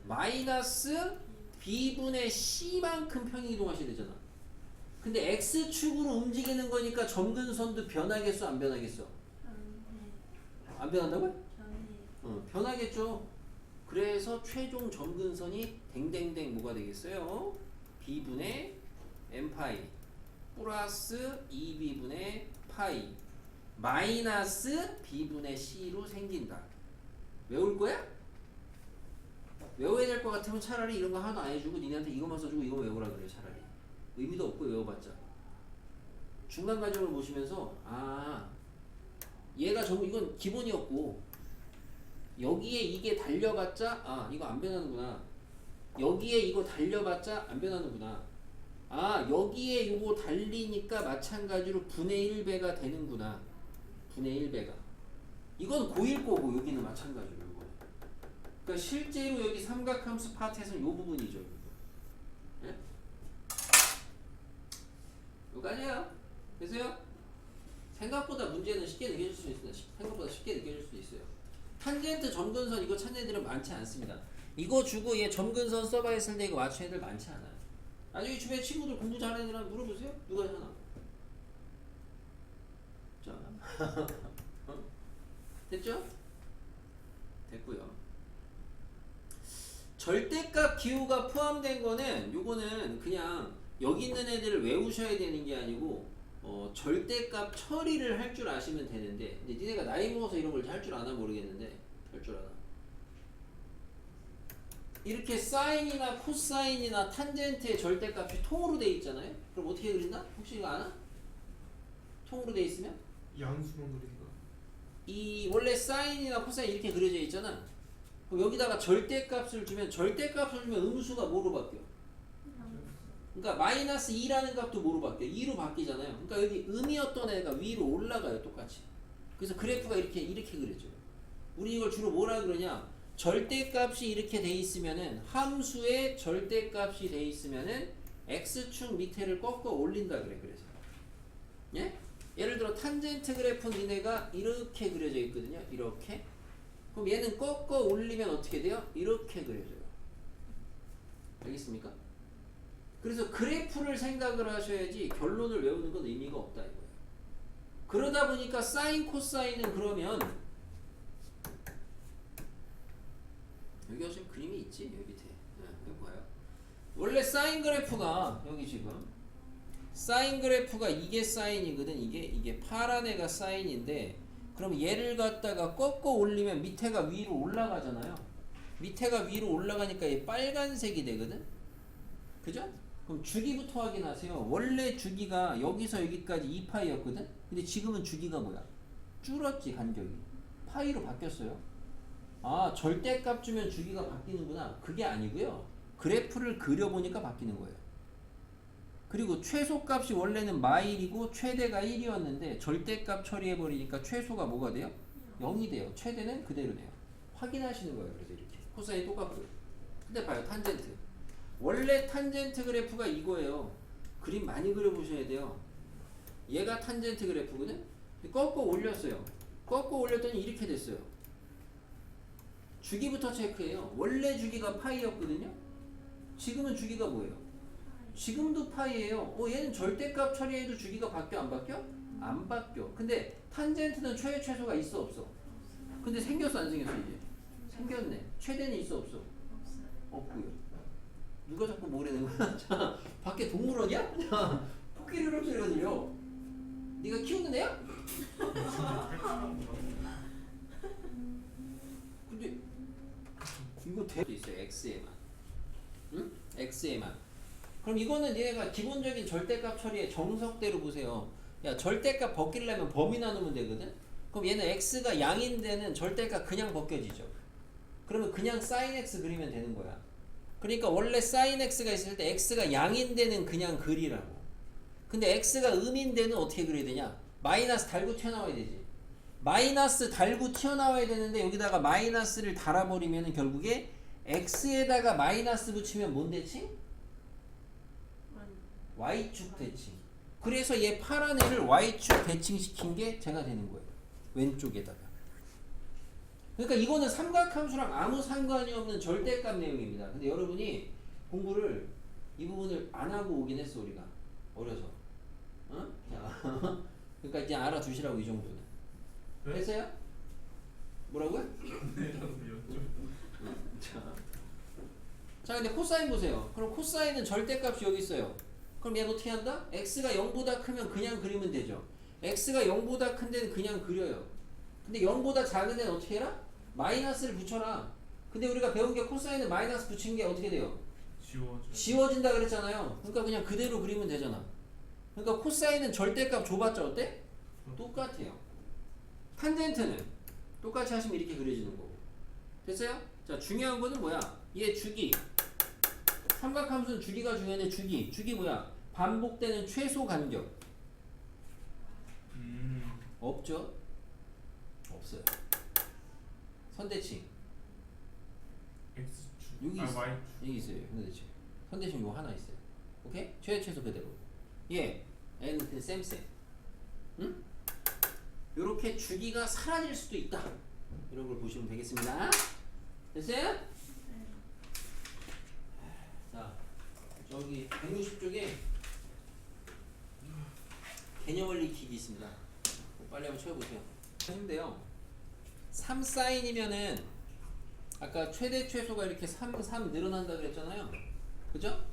마이너스 b분의 c만큼 평행 이동하셔야 되잖아. 근데 x축으로 움직이는 거니까 점근선도 변하겠어, 안 변하겠어? 안 변한다고요? 변하겠죠. 그래서 최종 점근선이 댕댕댕 뭐가 되겠어요? b분의 n파이 플러스 2b분의 파이 마이너스 b분의 c로 생긴다. 외울 거야? 외워야 될 것 같으면 차라리 이런 거 하나도 안 해주고 니네한테 이거만 써주고 이거 외우라 그래요. 차라리 의미도 없고 외워봤자. 중간 과정을 보시면서 아 얘가 전부 이건 기본이었고 여기에 이게 달려봤자 아 이거 안 변하는구나. 여기에 이거 달려봤자 안 변하는구나. 아 여기에 이거 달리니까 마찬가지로 분의 1배가 되는구나. 분의 1배가. 이건 고1 거고 여기는 마찬가지로 이거. 그러니까 실제로 여기 삼각함수 파트에서는 이 부분이죠. 예? 여기까지야. 됐어요? 생각보다 문제는 쉽게 느껴질 수 있습니다. 생각보다 쉽게 느껴질 수도 있어요. 탄젠트 점근선 이거 찾는 애들은 많지 않습니다. 이거 주고 얘 점근선 써봐 했을 때 이거 맞춘 애들 많지 않아요. 나중에 주변에 친구들 공부 잘하는 애들한테 물어보세요. 누가 하나? 자, 됐죠? 됐고요. 절대값 기호가 포함된 거는 요거는 그냥 여기 있는 애들을 외우셔야 되는 게 아니고 절대값 처리를 할 줄 아시면 되는데 근데 니네가 나이 먹어서 이런 걸 할 줄 아나 모르겠는데 할 줄 아나? 이렇게 사인이나 코사인이나 탄젠트의 절대값이 통으로 돼 있잖아요. 그럼 어떻게 그린다? 혹시 이거 아나? 통으로 돼 있으면? 양수만 그린다. 이 원래 사인이나 코사인 이렇게 그려져 있잖아. 그럼 여기다가 절대값을 주면 음수가 뭐로 바뀌어? 그러니까 마이너스 2라는 값도 뭐로 바뀌어? 2로 바뀌잖아요. 그러니까 여기 음이었던 애가 위로 올라가요. 똑같이. 그래서 그래프가 이렇게 그려져요. 우리 이걸 주로 뭐라 그러냐? 절대값이 이렇게 돼 있으면은 함수의 절대값이 돼 있으면은 x축 밑에를 꺾어 올린다 그래. 그래서 예? 예를 들어 탄젠트 그래프 니네가 이렇게 그려져 있거든요. 이렇게. 그럼 얘는 꺾어 올리면 어떻게 돼요? 이렇게 그려져요. 알겠습니까? 그래서 그래프를 생각을 하셔야지 결론을 외우는 건 의미가 없다 이거예요. 그러다 보니까 사인 코사인은 그러면 여기 지금 그림이 있지? 여기 밑에. 여기 봐요. 원래 사인 그래프가 여기 지금 사인 그래프가 이게 사인이거든. 이게 파란 애가 사인인데 그럼 얘를 갖다가 꺾어 올리면 밑에가 위로 올라가잖아요. 밑에가 위로 올라가니까 얘 빨간색이 되거든. 그죠? 그럼 주기부터 확인하세요. 원래 주기가 여기서 여기까지 2파이였거든. 근데 지금은 주기가 뭐야? 줄었지 간격이. 파이로 바뀌었어요. 아 절대값 주면 주기가 바뀌는구나. 그게 아니고요. 그래프를 그려보니까 바뀌는 거예요. 그리고 최소값이 원래는 마일이고 최대가 1이었는데 절대값 처리해버리니까 최소가 뭐가 돼요? 0이 돼요. 최대는 그대로네요. 확인하시는 거예요. 그래서 이렇게 코사인 똑같고요. 근데 봐요. 탄젠트. 원래 탄젠트 그래프가 이거예요. 그림 많이 그려보셔야 돼요. 얘가 탄젠트 그래프거든? 꺾어 올렸어요. 꺾어 올렸더니 이렇게 됐어요. 주기부터 체크해요. 원래 주기가 파이였거든요? 지금은 주기가 뭐예요? 지금도 파이예요. 얘는 절대값 처리해도 주기가 바뀌어 안 바뀌어? 안 바뀌어. 근데 탄젠트는 최소가 있어 없어? 근데 생겼어 안 생겼어 이제? 생겼네. 최대는 있어 없어? 없고요. 누가 자꾸 뭐라는 거야? 자, 밖에 동물원이야? 자, 코끼리 울음소리가 들려. 네가 키우는 애야? 근데 이거 대도 있어요. x에만. 응? x에만. 그럼 이거는 얘가 기본적인 절대값 처리의 정석대로 보세요. 야 절대값 벗기려면 범위 나누면 되거든. 그럼 얘는 x가 양인 데는 절대값 그냥 벗겨지죠. 그러면 그냥 sin x 그리면 되는 거야. 그러니까 원래 sin x가 있을 때 x가 양인 데는 그냥 그리라고. 근데 x가 음인 데는 어떻게 그려야 되냐? 마이너스 달고 튀어나와야 되지. 마이너스 달고 튀어나와야 되는데 여기다가 마이너스를 달아버리면 결국에 x에다가 마이너스 붙이면 뭔 대칭? y축 대칭. 그래서 얘 파란 애를 y축 대칭시킨 게 제가 되는 거예요. 왼쪽에다가. 그러니까 이거는 삼각함수랑 아무 상관이 없는 절대값 내용입니다. 근데 여러분이 공부를 이 부분을 안 하고 오긴 했어 우리가 어려서. 어? 자, 그러니까 이제 알아두시라고 이 정도는. 네? 됐어요? 뭐라고요? 자 근데 코사인 보세요. 그럼 코사인은 절대값이 여기 있어요. 그럼 얘는 어떻게 한다? x가 0보다 크면 그냥 그리면 되죠. x가 0보다 큰 데는 그냥 그려요. 근데 0보다 작은 데는 어떻게 해라? 마이너스를 붙여라. 근데 우리가 배운 게 코사인은 마이너스 붙인 게 어떻게 돼요? 지워져. 지워진다 그랬잖아요. 그러니까 그냥 그대로 그리면 되잖아. 그러니까 코사인은 절대값 줘봤자 어때? 똑같아요. 탄젠트는 똑같이 하시면 이렇게 그려지는 거고. 됐어요? 자, 중요한 거는 뭐야? 얘 주기. 삼각함수는 주기가 중요한데 주기 뭐야? 반복되는 최소 간격. 없죠? 없어요. 선대칭. X축. 여기 있어. Y축. 여기 있어요. 선대칭. 선대칭 요 하나 있어요. 오케이? 최소 그대로. 예. N 그 쌤. 응? 요렇게 주기가 사라질 수도 있다. 이런 걸 보시면 되겠습니다. 됐어요? 자, 저기 160쪽에 개념을 익히기 있습니다. 빨리 한번 채워보세요. 힘든데요. 3사인이면은 아까 최대 최소가 이렇게 3 늘어난다 그랬잖아요. 그죠?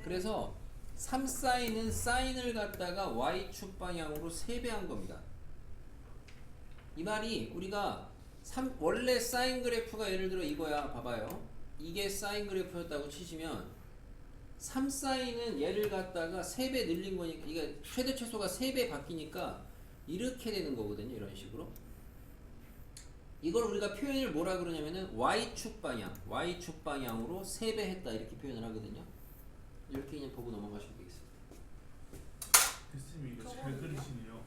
그래서 3사인은 사인을 갖다가 y축 방향으로 3배한 겁니다. 이 말이 우리가 원래 사인 그래프가 예를 들어 이거야. 봐봐요. 이게 사인 그래프였다고 치시면 3사인은 얘를 갖다가 3배 늘린 거니까 이게 최대 최소가 3배 바뀌니까 이렇게 되는 거거든요. 이런 식으로. 이걸 우리가 표현을 뭐라 그러냐면은 y축 방향으로 3배 했다 이렇게 표현을 하거든요. 이렇게 그냥 보고 넘어가시면 되겠습니다. 교수님 이거 잘 그리시네요.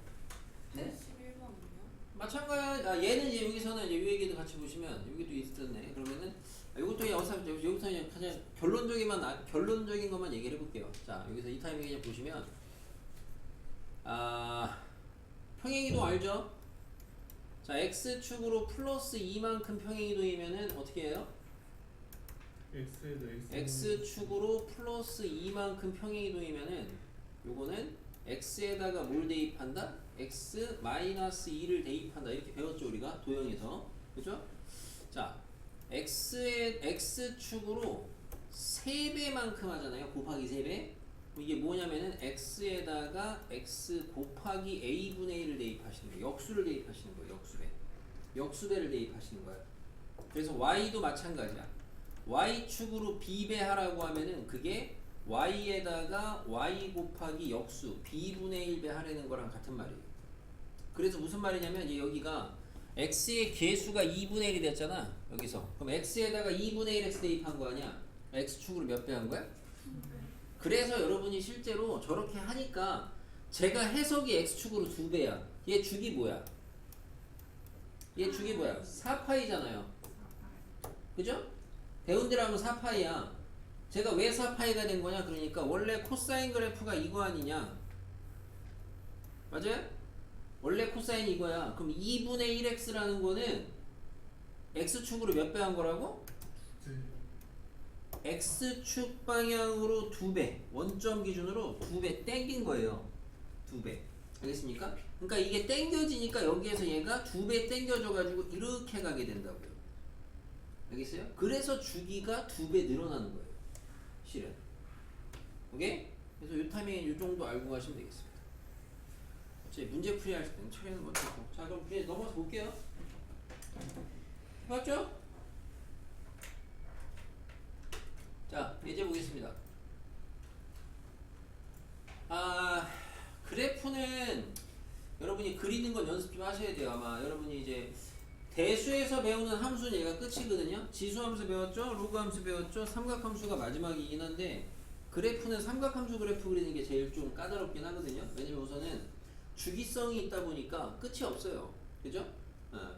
네? 11번은요? 마찬가지. 얘는 이제 여기서는 이제 이 얘기도 같이 보시면 여기도 있었네. 그러면은 이것도 그냥 여기서 그냥 가장 결론적인 것만 얘기를 해볼게요. 자, 여기서 이 타이밍 그냥 보시면 평행이동 알죠? 자, x축으로 플러스 2만큼 평행이동이면은 어떻게 해요? X에도 x축으로 플러스 2만큼 평행이동이면은 요거는 x에다가 뭘 대입한다? x 마이너스 2를 대입한다. 이렇게 배웠죠 우리가 도형에서. 그죠? 자, x축으로 3배만큼 하잖아요. 곱하기 3배. 이게 뭐냐면은 x에다가 x 곱하기 a분의 1을 대입하시는 거예요. 역수를 대입하시는 거예요. 역수배를 대입하시는 거예요. 그래서 y도 마찬가지야. y축으로 b배하라고 하면은 그게 y에다가 y 곱하기 역수 b분의 1배 하라는 거랑 같은 말이에요. 그래서 무슨 말이냐면 여기가 x의 개수가 2분의 1이 됐잖아. 여기서. 그럼 x에다가 2분의 1x 대입한 거 아니야? x축으로 몇 배 한 거야? 그래서 여러분이 실제로 저렇게 하니까 제가 해석이 x축으로 2배야. 얘 주기 뭐야? 4파이잖아요. 그죠? 배운 대로 하면 4파이야. 제가 왜 4파이가 된 거냐? 그러니까 원래 코사인 그래프가 이거 아니냐? 맞아요? 원래 코사인 이거야. 그럼 2분의 1x라는 거는 x축으로 몇 배 한 거라고? x축 방향으로 2배. 원점 기준으로 2배 땡긴 거예요. 2배. 알겠습니까? 그러니까 이게 땡겨지니까 여기에서 얘가 2배 땡겨져가지고 이렇게 가게 된다고요. 알겠어요? 그래서 주기가 2배 늘어나는 거예요. 실은. 오케이? 그래서 이 타이밍에 이 정도 알고 가시면 되겠습니다. 이제 문제 풀이 할 때는 처리는 먼저 하고. 자, 그럼 이제 넘어서 볼게요. 해봤죠? 자, 예제 보겠습니다. 그래프는 여러분이 그리는 건 연습 좀 하셔야 돼요. 아마 여러분이 이제 대수에서 배우는 함수는 얘가 끝이거든요. 지수함수 배웠죠? 로그함수 배웠죠? 삼각함수가 마지막이긴 한데 그래프는 삼각함수 그래프 그리는 게 제일 좀 까다롭긴 하거든요. 왜냐면 우선은 주기성이 있다 보니까 끝이 없어요. 그죠?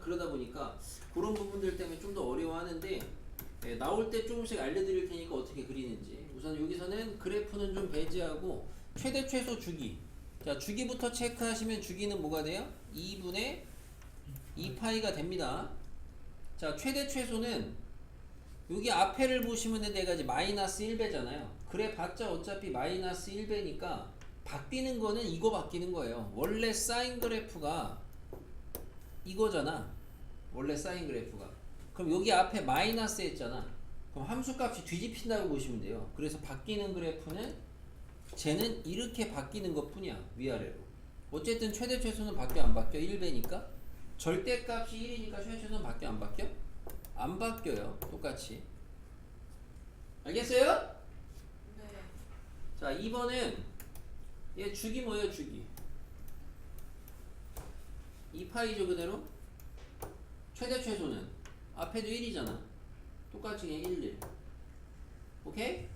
그러다 보니까 그런 부분들 때문에 좀 더 어려워하는데 나올 때 조금씩 알려드릴 테니까 어떻게 그리는지. 우선 여기서는 그래프는 좀 배제하고 최대 최소 주기. 자, 주기부터 체크하시면 주기는 뭐가 돼요? 2분의 2파이가 됩니다. 자, 최대 최소는 여기 앞에를 보시면 내가 이제 마이너스 1배잖아요. 그래 봤자 어차피 마이너스 1배니까 바뀌는 거는 이거 바뀌는 거예요. 원래 사인 그래프가 이거잖아. 원래 사인 그래프가. 그럼 여기 앞에 마이너스 했잖아. 그럼 함수값이 뒤집힌다고 보시면 돼요. 그래서 바뀌는 그래프는 쟤는 이렇게 바뀌는 것 뿐이야. 위아래로. 어쨌든 최대 최소는 바뀌어 안 바뀌어? 1배니까. 절대값이 1이니까 최대 최소는 바뀌어 안 바뀌어? 안 바뀌어요. 똑같이. 알겠어요? 네. 자, 2번은 얘 주기 뭐예요? 주기 2파이죠 그대로. 최대 최소는 앞에도 1이잖아. 똑같이 그냥 1, 1. 오케이?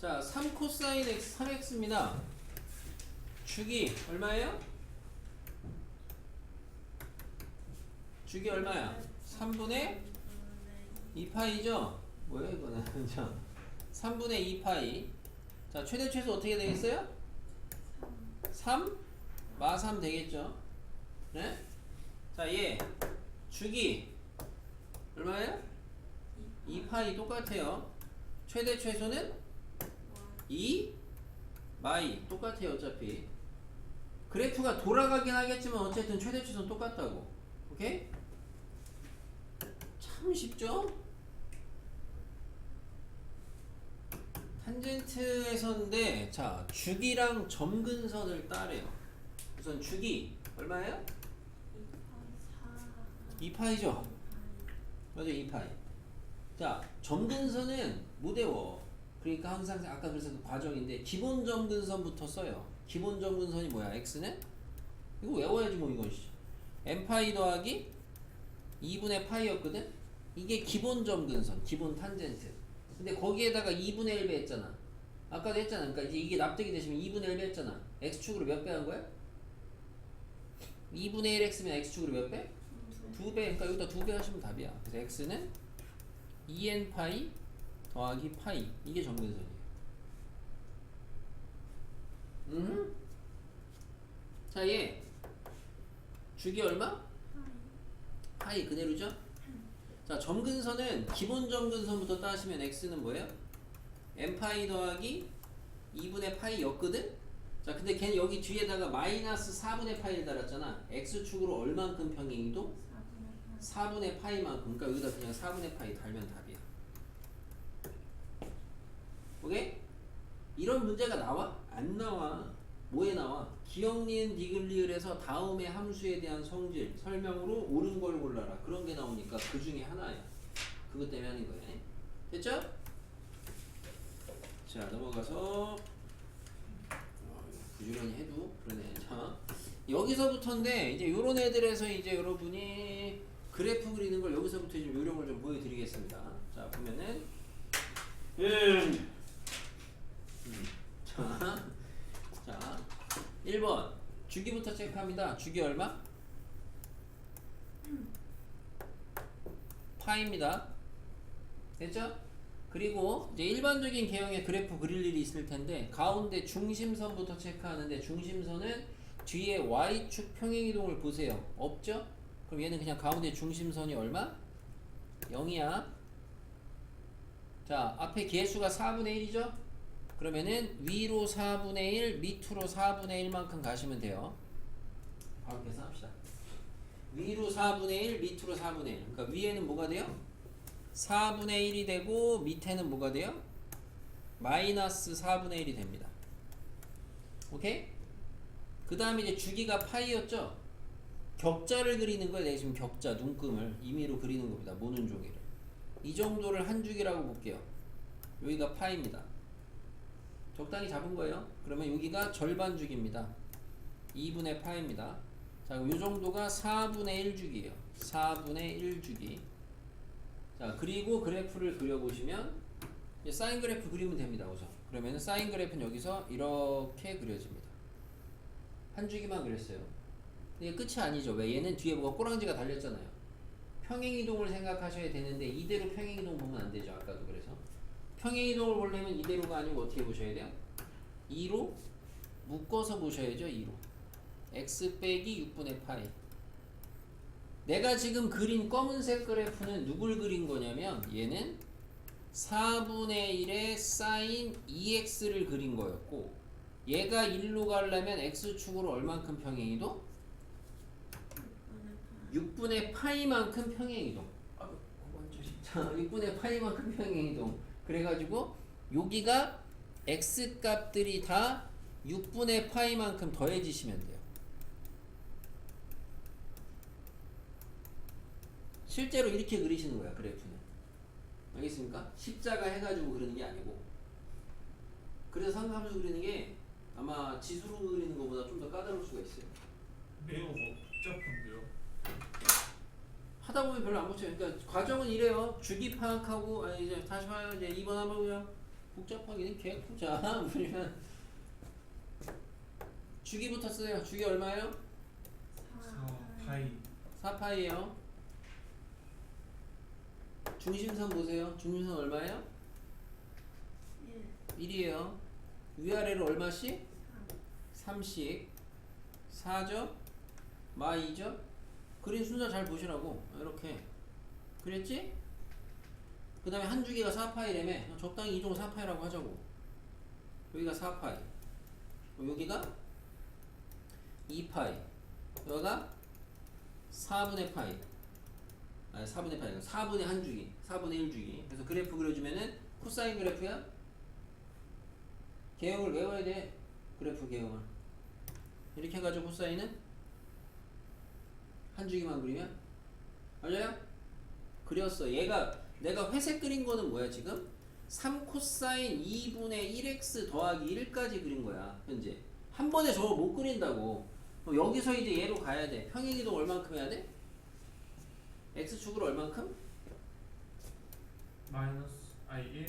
자, 3 코사인 x 3x입니다. 주기 얼마예요? 주기 얼마야? 3분의 2파이죠? 뭐야 이거는? 자, 3분의 2파이. 자, 최대 최소 어떻게 되겠어요? 3? 마 3 되겠죠? 네? 자, 얘 주기 얼마예요? 2파이 똑같아요. 최대 최소는 2 마이 똑같아요. 어차피 그래프가 돌아가긴 하겠지만 어쨌든 최대 최소는 똑같다고. 오케이? 참 쉽죠? 탄젠트에서인데 자, 주기랑 점근선을 따래요. 우선 주기 얼마예요? 2파이죠? 맞아, 2파이. 자, 점근선은 못 외워. 그러니까 항상 아까 그래서 그 과정인데 기본 점근선부터 써요. 기본 점근선이 뭐야? x는? 이거 외워야지 뭐 이건. n파이 더하기 2분의 파이였거든? 이게 기본 점근선, 기본 탄젠트. 근데 거기에다가 2분의 1 배했잖아. 아까도 했잖아. 그러니까 이제 이게 납득이 되시면 2분의 1 배했잖아. x축으로 몇 배 한 거야? 2분의 1x면 x축으로 몇 배? 2배. 그러니까 여기다 2배 하시면 답이야. 그래서 x는 2n 파이 더하기 파이. 이게 점근선이에요. 자, 얘 주기 얼마? 파이 그대로죠? 자, 점근선은 기본 점근선부터 따시면 x는 뭐예요? n파이 더하기 2분의 파이였거든? 자, 근데 걔는 여기 뒤에다가 마이너스 4분의 파이를 달았잖아. x축으로 얼만큼 평행이동? 4분의 파이만큼. 그러니까 여기다 그냥 4분의 파이 달면 답이야. 오케이? 이런 문제가 나와? 안 나와. 뭐에 나와? 기억, 니은, 디귿, 리을에서 다음의 함수에 대한 성질 설명으로 옳은 걸 골라라. 그런 게 나오니까 그 중에 하나야. 그것 때문에 하는 거야. 됐죠? 자, 넘어가서 부지런히 해도 그러네. 자, 여기서부터인데 이제 요런 애들에서 이제 여러분이 그래프 그리는 걸 여기서부터 좀 요령을 좀 보여드리겠습니다. 자, 보면은 자, 1번 주기부터 체크합니다. 주기 얼마? 파입니다. 됐죠? 그리고 이제 일반적인 개형의 그래프 그릴 일이 있을 텐데 가운데 중심선부터 체크하는데 중심선은 뒤에 y축 평행이동을 보세요. 없죠? 그럼 얘는 그냥 가운데 중심선이 얼마? 0이야. 자, 앞에 개수가 4분의 1이죠? 그러면은 위로 4분의 1, 밑으로 4분의 1만큼 가시면 돼요. 바로 계산합시다. 위로 4분의 1, 밑으로 4분의 1. 그러니까 위에는 뭐가 돼요? 4분의 1이 되고 밑에는 뭐가 돼요? 마이너스 4분의 1이 됩니다. 오케이? 그 다음에 이제 주기가 파이였죠? 격자를 그리는 거예요. 내가 지금 격자, 눈금을 임의로 그리는 겁니다. 모는 종이를. 이 정도를 한 주기라고 볼게요. 여기가 파입니다. 적당히 잡은 거예요. 그러면 여기가 절반 주기입니다. 2분의 파입니다. 자, 그럼 이 정도가 4분의 1주기예요. 4분의 1주기. 자, 그리고 그래프를 그려보시면 이제 사인 그래프 그리면 됩니다. 우선. 그러면 사인 그래프는 여기서 이렇게 그려집니다. 한 주기만 그렸어요. 이게 끝이 아니죠. 왜? 얘는 뒤에 뭐가 꼬랑지가 달렸잖아요. 평행이동을 생각하셔야 되는데 이대로 평행이동 보면 안 되죠. 아까도 그래서. 평행이동을 보려면 이대로가 아니고 어떻게 보셔야 돼요? 2로 묶어서 보셔야죠. 2로. x 빼기 6분의 파이. 내가 지금 그린 검은색 그래프는 누굴 그린 거냐면 얘는 4분의 1의 사인 2x를 그린 거였고 얘가 1로 가려면 x축으로 얼만큼 평행이동? 6분의 파이만큼 평행이동. 자, 6분의 파이만큼 평행이동. 그래가지고 여기가 x 값들이 다 6분의 파이만큼 더해지시면 돼요. 실제로 이렇게 그리시는 거야, 그래프는. 알겠습니까? 십자가 해가지고 그리는 게 아니고. 그래서 삼각함수 그리는 게 아마 지수로 그리는 것보다 좀 더 까다로울 수가 있어요. 매우 복잡한데요. 하다 보면 별로 안 복잡해요. 그러니까 과정은 이래요. 주기 파악하고, 아니 이제 다시 봐요. 이제 2번 한번 보면 복잡하기는 개꾸자. 뭐냐면 주기부터 쓰세요. 주기 얼마예요? 4파이 4파이에요. 중심선 보세요. 중심선 얼마예요? 1이에요. 위아래로 얼마씩? 3씩. 4죠? 마 2죠? 그린 순서 잘 보시라고. 이렇게 그랬지? 그 다음에 한 주기가 4파이라며. 적당히 이동 4파이라고 하자고. 여기가 4파이, 여기가 2파이, 여기가 4분의 파이. 아니 4분의 파이가 4분의 한 주기, 4분의 1주기. 그래서 그래프 그려주면은 코사인 그래프야. 개형을 외워야 돼. 그래프 개형을 이렇게 해가지고 코사인은 한 주기만 그리면 맞아요? 그렸어. 얘가 내가 회색 그린 거는 뭐야 지금? 3코사인 2분의 1x 더하기 1까지 그린 거야. 현재 한 번에 저걸 못 그린다고. 그럼 여기서 이제 얘로 가야 돼. 평행이동 얼만큼 해야 돼? x축으로 얼만큼? 마이너스 1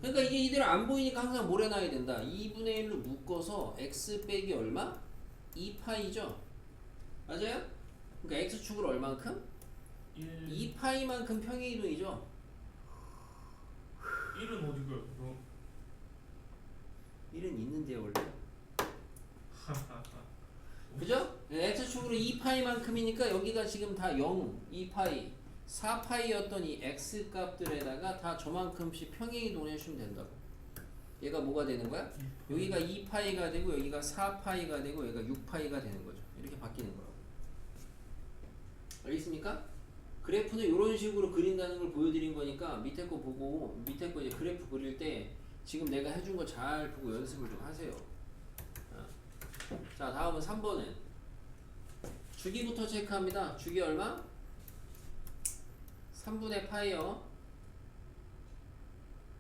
그러니까 이게 이대로 안 보이니까 항상 뭘 해놔야 된다. 2분의 1로 묶어서 x 빼기 얼마? 2파이죠. 맞아요? 그러니까 x축으로 얼만큼? 1 2파이만큼 평행이동이죠. 1은 어디고요? 그럼 1은 있는데 원래. 그죠? x축으로 2파이만큼이니까 여기가 지금 다 0, 2파이, 4파이였던 이 x 값들에다가 다 저만큼씩 평행이동을 해주시면 된다고. 얘가 뭐가 되는 거야? 여기가 2파이가 되고 여기가 4파이가 되고 여기가 6파이가 되는 거죠. 이렇게 바뀌는 거라고. 알겠습니까? 그래프는 이런 식으로 그린다는 걸 보여드린 거니까 밑에 거 보고 밑에 거 이제 그래프 그릴 때 지금 내가 해준 거 잘 보고 연습을 좀 하세요. 자, 다음은 3번은 주기부터 체크합니다. 주기 얼마? 3분의 파이요.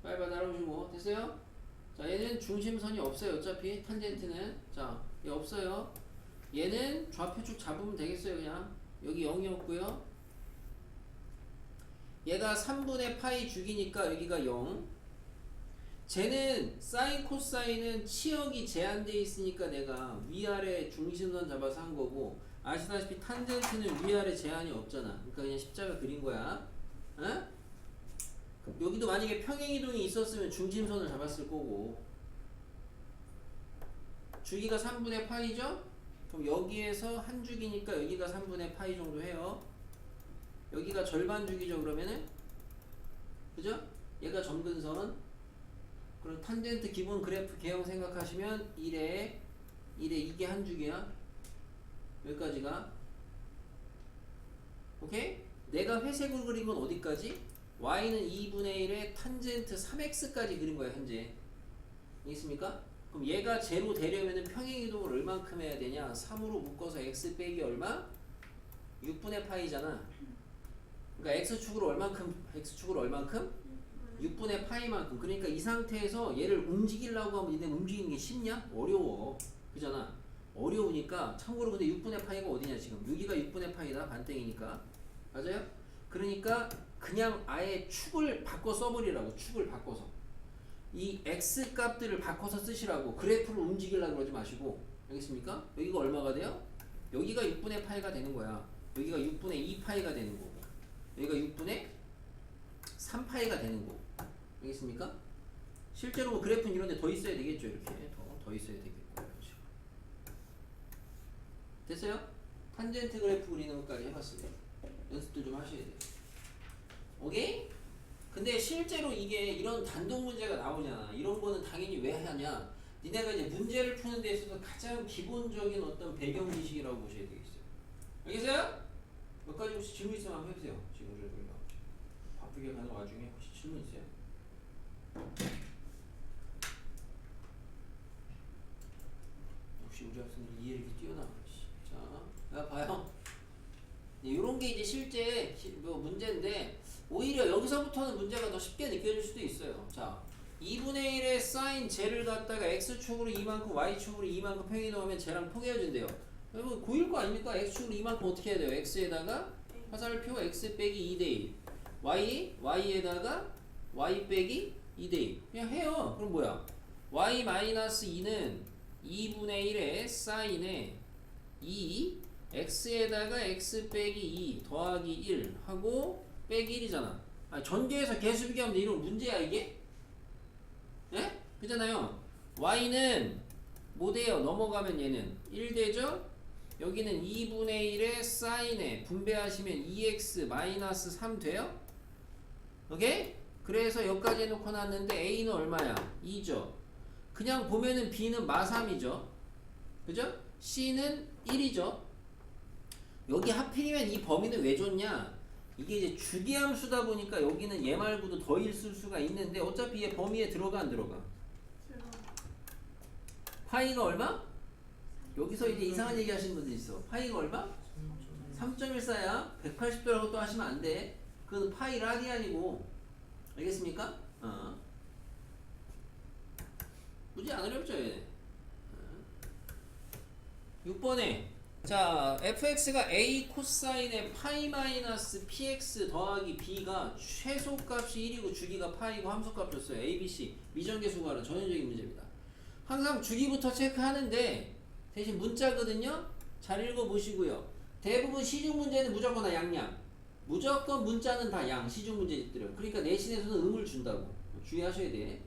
빨리 따라오시고. 됐어요? 자, 얘는 중심선이 없어요. 어차피 탄젠트는. 자, 얘 없어요. 얘는 좌표축 잡으면 되겠어요. 그냥 여기 0이었고요. 얘가 3분의 파이 주기니까 여기가 0. 쟤는 사인 코사인은 치역이 제한되어 있으니까 내가 위아래 중심선 잡아서 한 거고, 아시다시피 탄젠트는 위아래 제한이 없잖아. 그러니까 그냥 십자가 그린 거야. 어? 여기도 만약에 평행이동이 있었으면 중심선을 잡았을 거고. 주기가 3분의 파이죠? 그럼 여기에서 한 주기니까 여기가 3분의 파이 정도 해요. 여기가 절반 주기죠. 그러면은 그죠? 얘가 점근선. 그럼 탄젠트 기본 그래프 개형 생각하시면 1에 이게 한 주기야. 여기까지가. 오케이? 내가 회색으로 그린 건 어디까지? y는 2분의 1에 탄젠트 3x까지 그린 거야 현재. 알겠습니까? 그럼 얘가 제로 되려면 평행이동을 얼만큼 해야 되냐? 3으로 묶어서 x 빼기 얼마? 6분의 파이잖아. 그러니까 x축으로 얼만큼? 6분의 파이만큼. 그러니까 이 상태에서 얘를 움직이려고 하면 니네 움직이는 게 쉽냐? 어려워. 그잖아. 어려우니까. 참고로 근데 6분의 파이가 어디냐 지금. 여기가 6분의 파이다. 반땡이니까. 맞아요? 그러니까 그냥 아예 축을 바꿔 써버리라고. 축을 바꿔서. 이 x 값들을 바꿔서 쓰시라고. 그래프를 움직이려고 그러지 마시고. 알겠습니까? 여기가 얼마가 돼요? 여기가 6분의 파이가 되는 거야. 여기가 6분의 2파이가 되는 거고. 여기가 6분의 3파이가 되는 거고. 알겠습니까? 실제로 뭐 그래프는 이런 데 더 있어야 되겠죠. 이렇게 더 있어야 되겠고. 이런 식으로. 됐어요? 탄젠트 그래프 그리는 것까지 해봤습니다. 연습도 좀 하셔야 돼요. 오케이? 근데 실제로 이게 이런 단독 문제가 나오잖아. 이런 거는 당연히 왜 하냐? 니네가 이제 문제를 푸는 데 있어서 가장 기본적인 어떤 배경 지식이라고 보셔야 되겠어요. 알겠어요? 몇 가지 혹시 질문 있으면 한번 해보세요. 지금 우리가 바쁘게 가는 와중에 혹시 질문 있어요? 역시 우리 학생들 이해 이렇게 뛰어나. 자, 야 봐요. 이런 게 이제 실제 뭐 문제인데 오히려 여기서부터는 문제가 더 쉽게 느껴질 수도 있어요. 자, 2분의 1의 사인 제를 갖다가 x축으로 이만큼 y축으로 이만큼 평행 이동하면 쟤랑 통해진대요. 여러분 고일 거 아닙니까? x축으로 이만큼 어떻게 해야 돼요? x에다가 화살표 x 빼기 2대1 y에다가 y 빼기 2대1 그냥 해요. 그럼 뭐야? y 마이너스 2는 2분의 1의 사인에 2 x에다가 x 빼기 2 더하기 1 하고 빼기 1이잖아. 아, 전개해서 개수 비교하면 이런 문제야 이게? 예? 그잖아요. y는 뭐 돼요? 넘어가면 얘는 1 되죠? 여기는 2분의 1의 사인에 분배하시면 2x 마이너스 3 돼요? 오케이? 그래서 여기까지 해놓고 놨는데 a는 얼마야? 2죠. 그냥 보면은 b는 마3이죠. 그죠? c는 1이죠. 여기 하필이면 이 범위는 왜 줬냐? 이게 이제 주기함수다 보니까 여기는 얘 말고도 더 있을 수가 있는데 어차피 얘 범위에 들어가 안 들어가? 파이가 얼마? 여기서 이제 이상한 얘기 하시는 분들 있어. 파이가 얼마? 3.14야. 180도라고 또 하시면 안 돼. 그건 파이 라디안이고. 알겠습니까? 문제 안 어렵죠 얘. 6번에 자 fx가 a 코사인의 파이 마이너스 px 더하기 b가 최소값이 1이고 주기가 파이고 함수값 줬어요. a, b, c 미정계수 구하는 전형적인 문제입니다. 항상 주기부터 체크하는데 대신 문자거든요. 잘 읽어보시고요. 대부분 시중 문제는 무조건 다 양양. 무조건 문자는 다 양. 시중 문제들은. 그러니까 내신에서는 음을 준다고. 주의하셔야 돼.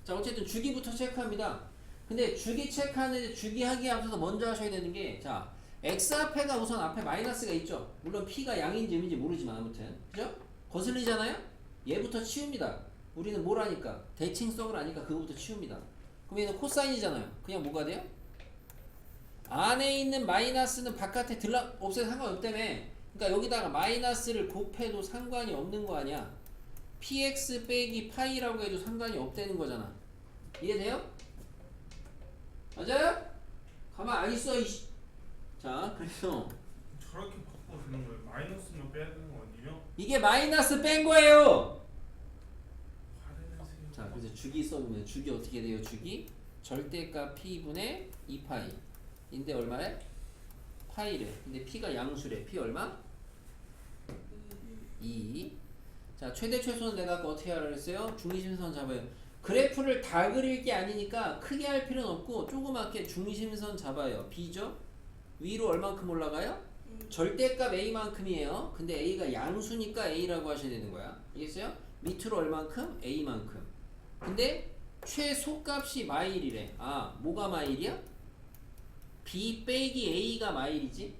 자 어쨌든 주기부터 체크합니다. 근데 주기 체크하는데 주기하기에 앞서서 먼저 하셔야 되는 게 자 x 앞에가 우선 앞에 마이너스가 있죠. 물론 p가 양인지 음인지 모르지만 아무튼 그죠? 거슬리잖아요? 얘부터 치웁니다. 우리는 뭘 하니까? 대칭성을 아니까 그거부터 치웁니다. 그럼 얘는 코사인이잖아요. 그냥 뭐가 돼요? 안에 있는 마이너스는 바깥에 없애도 상관없다며. 그러니까 여기다가 마이너스를 곱해도 상관이 없는 거 아니야. px 빼기 파이라고 해도 상관이 없다는 거잖아. 이해돼요? 맞아요? 가만 안 있어 이씨. 자 그래서 저렇게 바꿔도 되는 거예요? 마이너스만 빼야 되는 거 아니에요? 이게 마이너스 뺀 거예요. 화를 내세요. 자 그래서 주기 써보면 주기 어떻게 돼요? 주기 절대값 p분의 2파이 인데 얼마래? 파이래. 근데 p가 양수래. p 얼마? 2. 자 최대 최소는 내가 아까 어떻게 하라 그랬어요? 중심선 잡아요. 그래프를 다 그릴 게 아니니까 크게 할 필요는 없고 조그맣게 중심선 잡아요. b죠? 위로 얼만큼 올라가요? 절대값 a만큼이에요. 근데 a가 양수니까 a라고 하셔야 되는 거야. 알겠어요? 밑으로 얼만큼? a만큼. 근데 최소값이 마일이래. 아 뭐가 마일이야? b 빼기 a가 마일이지.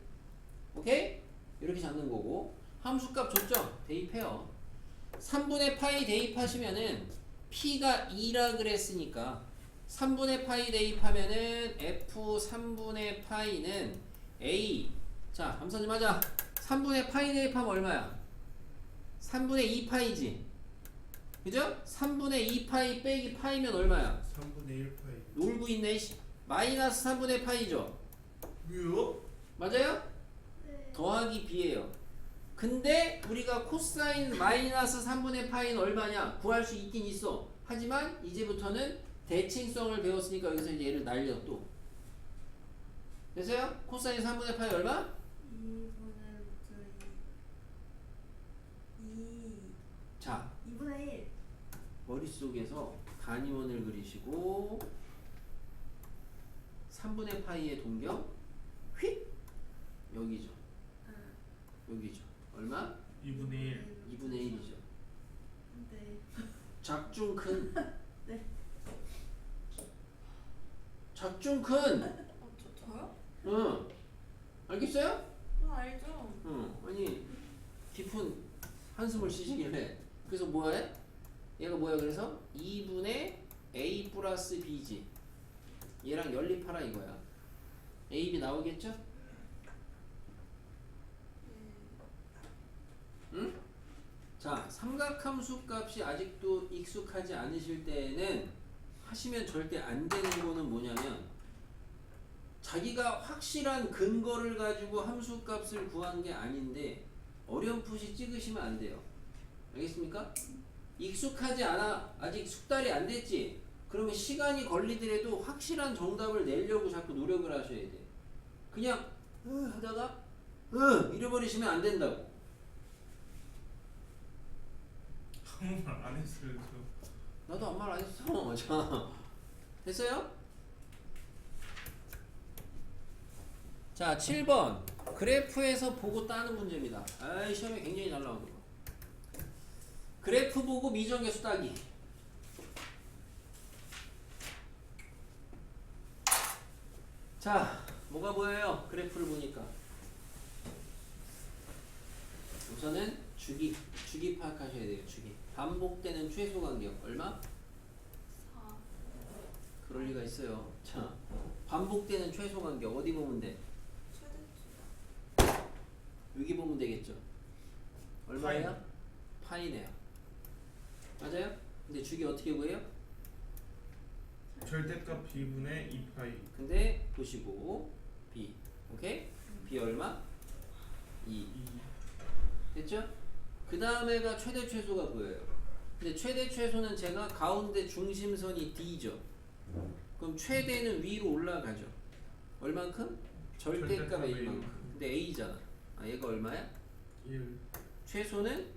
오케이? 이렇게 잡는 거고 함수값 줬죠? 대입해요. 3분의 파이 대입하시면은 p가 2라 그랬으니까 3분의 파이 대입하면은 f 3분의 파이는 a 자 감사 좀 하자. 3분의 파이 대입하면 얼마야? 3분의 2 파이지. 그죠? 3분의 2 파이 빼기 파이면 얼마야? 3분의 1 파이. 놀고 있네. 마이너스 3분의 파이죠. 왜요? 맞아요? 더하기 b예요. 근데 우리가 코사인 마이너스 3분의 파이는 얼마냐? 구할 수 있긴 있어. 하지만 이제부터는 대칭성을 배웠으니까 여기서 이제 얘를 날려 또. 됐어요? 코사인 3분의 파이 얼마? 2분의 2. 자 2분의 1. 머릿속에서 단위원을 그리시고 3분의 파이의 동경 휙 여기죠. 여기죠. 얼마? 2분의 1. 2분의 1이죠. 네. 작중 큰. 네. 작중 큰. 저요? 응. 알겠어요? 알죠. 응. 아니 깊은 한숨을 쉬시길래 그래서 뭐해? 얘가 뭐야? 그래서 2분의 a 플러스 b지. 얘랑 연립하라 이거야. a, b 나오겠죠? 응? 자, 삼각함수 값이 아직도 익숙하지 않으실 때는 하시면 절대 안 되는 거는 뭐냐면 자기가 확실한 근거를 가지고 함수값을 구한 게 아닌데 어렴풋이 찍으시면 안 돼요. 알겠습니까? 익숙하지 않아. 아직 숙달이 안 됐지. 그러면 시간이 걸리더라도 확실한 정답을 내려고 자꾸 노력을 하셔야 돼. 그냥 하다가 잃어버리시면 안 된다고. 아무 말 안 했어요 저. 나도 아무 말 안 했어. 자, 됐어요? 자, 7번. 그래프에서 보고 따는 문제입니다. 아이, 시험에 굉장히 잘 나오는 거. 그래프 보고 미정계수 따기. 자, 뭐가 보여요? 그래프를 보니까. 우선은 주기 파악하셔야 돼요. 주기. 반복되는 최소 간격 얼마? 4. 그럴 리가 있어요. 자, 반복되는 최소 간격 어디 보면 돼? 최대치. 여기 보면 되겠죠. 얼마예요? 파이네요. 맞아요? 근데 주기 어떻게 구해요? 절대값 b분의 2파이. 근데 보시고 b. 오케이? b 얼마? 2. 됐죠? 그 다음에가 최대 최소가 보여요. 근데 최대 최소는 제가 가운데 중심선이 D죠. 그럼 최대는 위로 올라가죠. 얼만큼? 절대값 A만큼. 근데 A잖아. 아, 얘가 얼마야? 1. 최소는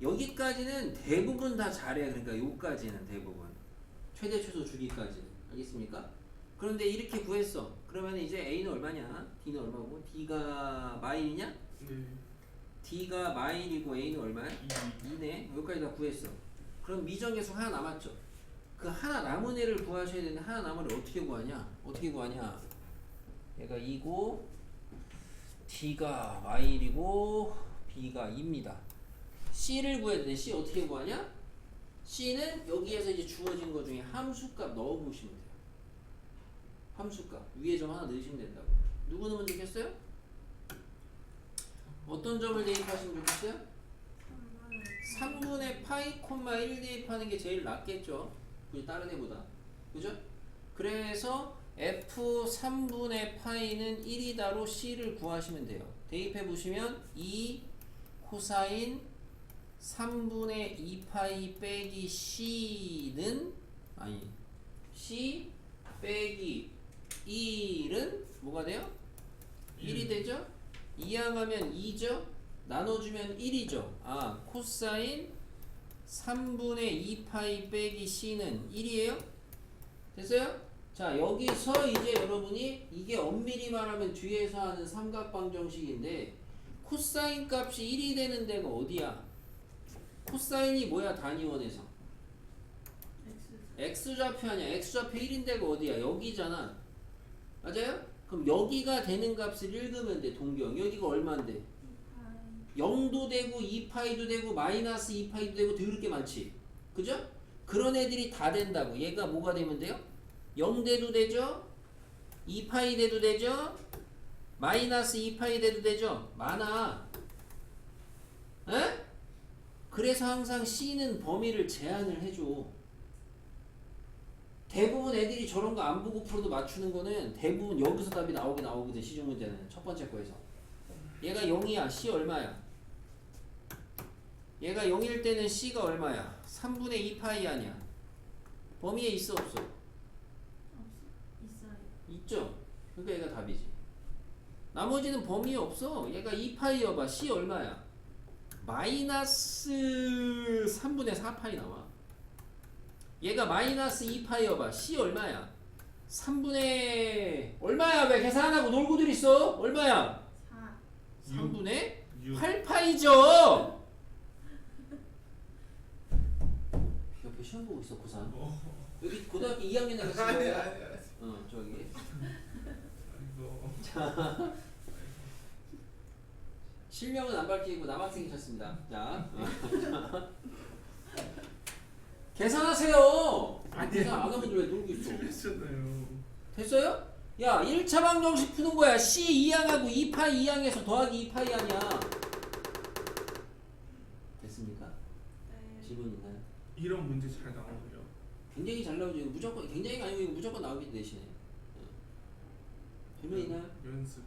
여기까지는 대부분 다 잘해. 그러니까 요까지는 대부분. 최대 최소 주기까지는. 알겠습니까? 그런데 이렇게 구했어. 그러면 이제 A는 얼마냐? D는 얼마고? D가 마일이냐? 네. D가 마일이고 A는 얼마야? 2네. 여기까지 다 구했어. 그럼 미정계수 하나 남았죠. 그 하나 남은 애를 구하셔야 되는데 하나 남은 애를 어떻게 구하냐? 어떻게 구하냐? 얘가 2고 D가 마일이고 B가 2입니다. C를 구해야 되는데 C 어떻게 구하냐? C는 여기에서 이제 주어진 것 중에 함수값 넣어보시면 돼요. 함수값 위에 점 하나 넣으시면 된다고. 누구 넣으면 좋겠어요? 어떤 점을 대입하시면 좋겠어요? 3분의 파이 콤마 1 대입하는 게 제일 낫겠죠. 그죠? 다른 애보다. 그죠? 그래서 f 3분의 파이는 1이다로 c를 구하시면 돼요. 대입해 보시면 2 코사인 3분의 2파이 빼기 c는 아니 c 빼기 1은 뭐가 돼요? 1이 되죠? 이항하면 2죠? 나눠주면 1이죠? 아, 코사인 3분의 2파이 빼기 c는 1이에요? 됐어요? 자, 여기서 이제 여러분이 이게 엄밀히 말하면 뒤에서 하는 삼각방정식인데 코사인 값이 1이 되는 데가 어디야? 코사인이 뭐야 단위원에서? x좌표 아니야. x좌표 1인 데가 어디야? 여기잖아. 맞아요? 그럼 여기가 되는 값을 읽으면 돼. 동경. 여기가 얼마인데? 0도 되고 2파이도 되고 마이너스 2파이도 되고 더럽게 많지. 그죠? 그런 애들이 다 된다고. 얘가 뭐가 되면 돼요? 0대도 되죠? 2파이 돼도 되죠? 마이너스 2파이 돼도 되죠? 많아. 에? 그래서 항상 C는 범위를 제한을 해줘. 대부분 애들이 저런 거 안 보고 풀어도 맞추는 거는 대부분 여기서 답이 나오거든. 시중 문제는 첫 번째 거에서. 얘가 0이야. C 얼마야? 얘가 0일 때는 C가 얼마야? 3분의 2파이 아니야. 범위에 있어 없어? 있어요. 있죠. 그러니까 얘가 답이지. 나머지는 범위에 없어. 얘가 2파이여봐. C 얼마야? 마이너스 3분의 4파이 나와. 얘가 마이너스 2파이여봐. C 얼마야? 3분의 얼마야? 왜 계산 안 하고 놀고들 있어? 얼마야? 4. 3분의 6. 8파이죠. 옆에 시험 보고 있어 고3. 여기 고등학교 2학년 나갔을 거야. 저기. 아이고. 자, 실명은 안 밝히고 남학생이 쳤습니다. 자, 계산하세요. 계산 안 하면 왜 놀고 있어? 틀렸잖아요. 됐어요? 야, 1차 방정식 푸는 거야. C 2항하고 2파이 2항에서 더하기 2파이 아니야. 됐습니까? 네. 질문 있나요? 이런 문제 잘 나오네요. 굉장히 잘 나오죠. 이거 무조건 굉장히가 아니고 이거 무조건 나오기 대신에. 질문 있나요? 연습.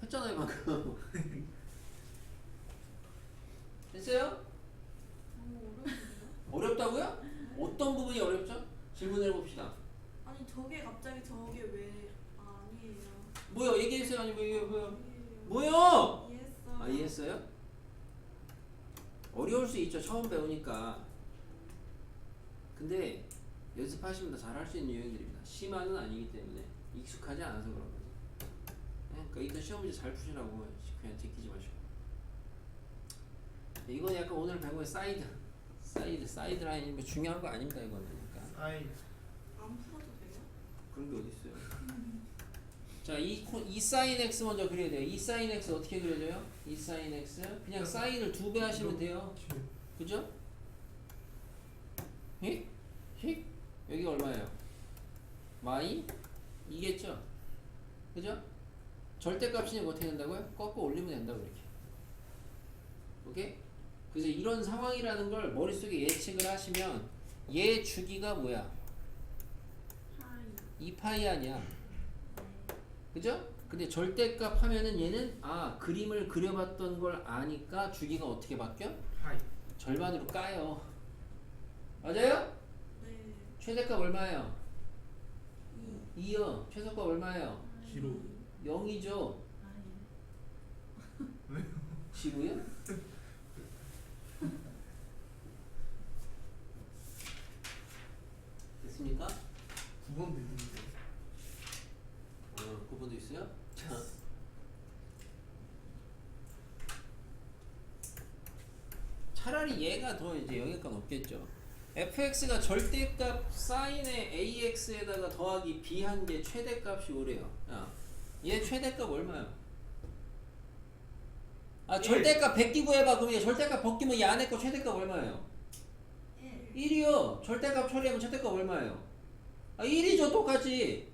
했잖아요 방금. 됐어요? 너무 어려운데요? 어렵다고요? 어떤 부분이 어렵죠? 질문을 해봅시다. 아니 저게 갑자기 저게 왜 아니에요? 뭐요? 얘기해주세요. 아니 뭐요? 아니에요. 뭐요? 이해했어요. 아 이해했어요? 어려울 수 있죠. 처음 배우니까. 근데 연습하시면 더 잘할 수 있는 유형들입니다. 심한은 아니기 때문에 익숙하지 않아서 그런 거지. 그러니까 일단 시험 문제 잘 푸시라고 그냥 제끼지 마시고. 이건 약간 오늘 배운 거의 사이드 라인이 뭐 중요한 거 아닙니다. 이거는 그러니까 사이. 안 풀어도 돼요? 그런 게 어디 있어요? 자, 이 사인 x 먼저 그려야 돼요. 이 사인 x 어떻게 그려져요? 이 사인 x 그냥 사인을 2배 하시면 돼요. 그죠? 히? 여기 얼마예요? y 이겠죠? 그죠? 절대값이니까 어떻게 된다고요? 꺾어 올리면 된다고 이렇게. 오케이? 그래서 이런 상황이라는 걸 머릿속에 예측을 하시면 얘 주기가 뭐야? 하이. 2파이 아니야. 그죠? 근데 절대값 하면은 얘는 그림을 그려봤던 걸 아니까 주기가 어떻게 바뀌어? 하이. 절반으로 까요. 맞아요? 네. 최대값 얼마예요? 2요. 최소값 얼마예요? 기로. 0이죠. 지구요? 됐습니까? 9번도 있는데. 9번도 있어요? 자. 차라리 얘가 더 이제 영역감 없겠죠. fx가 절대값 사인의 ax에다가 더하기 b 한 게 최대값이 오래요. 야, 얘 최대값 얼마야? 절대값 100 구해봐. 그럼 얘 절대값 벗기면 얘 안에 거 최대값 얼마예요? 1이요. 절대값 처리하면 최대값 얼마예요? 1이죠. 똑같이.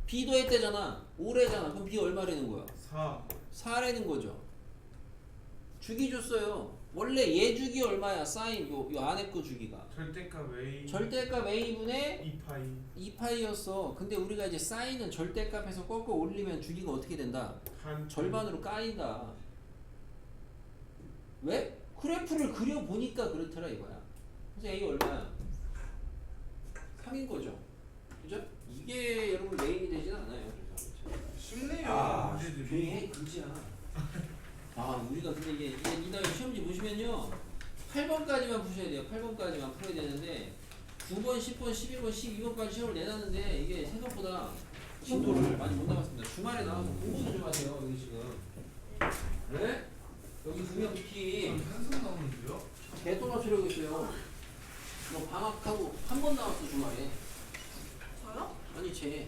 b도 했대잖아. 5래잖아. 그럼 b 얼마라는 거야? 4라는 거죠. 주기 줬어요. 원래 얘 주기 얼마야? 사인 요 안에 거 주기가. 절대값 A. 절대값 a분의 2파이. 2파이였어. 근데 우리가 이제 사인은 절대값에서 꺾어 올리면 주기가 어떻게 된다? 한 절반으로 까인다. 왜? 그래프를 그려보니까 그렇더라 이거야. 그래서 A 얼마야? 3인 거죠. 그죠? 이게 여러분 메인이 되진 않아요. 그래서. 쉽네요. 문제들이. 조용히 해. 그지야. 우리가 근데 이게 이 다음에 시험지 보시면요. 8번까지만 푸셔야 돼요. 8번까지만 풀어야 되는데 9번, 10번, 11번, 12번까지 시험을 내놨는데 이게 생각보다 진도를 많이 못 나갔습니다. 주말에 나와서 공부도 좀 하세요. 여기 지금. 네? 여기 두명 특히 한숨 나오는데요? 개똥 치려고 있어요. 너 방학하고 한 번 나왔어 주말에. 저요? 아니 쟤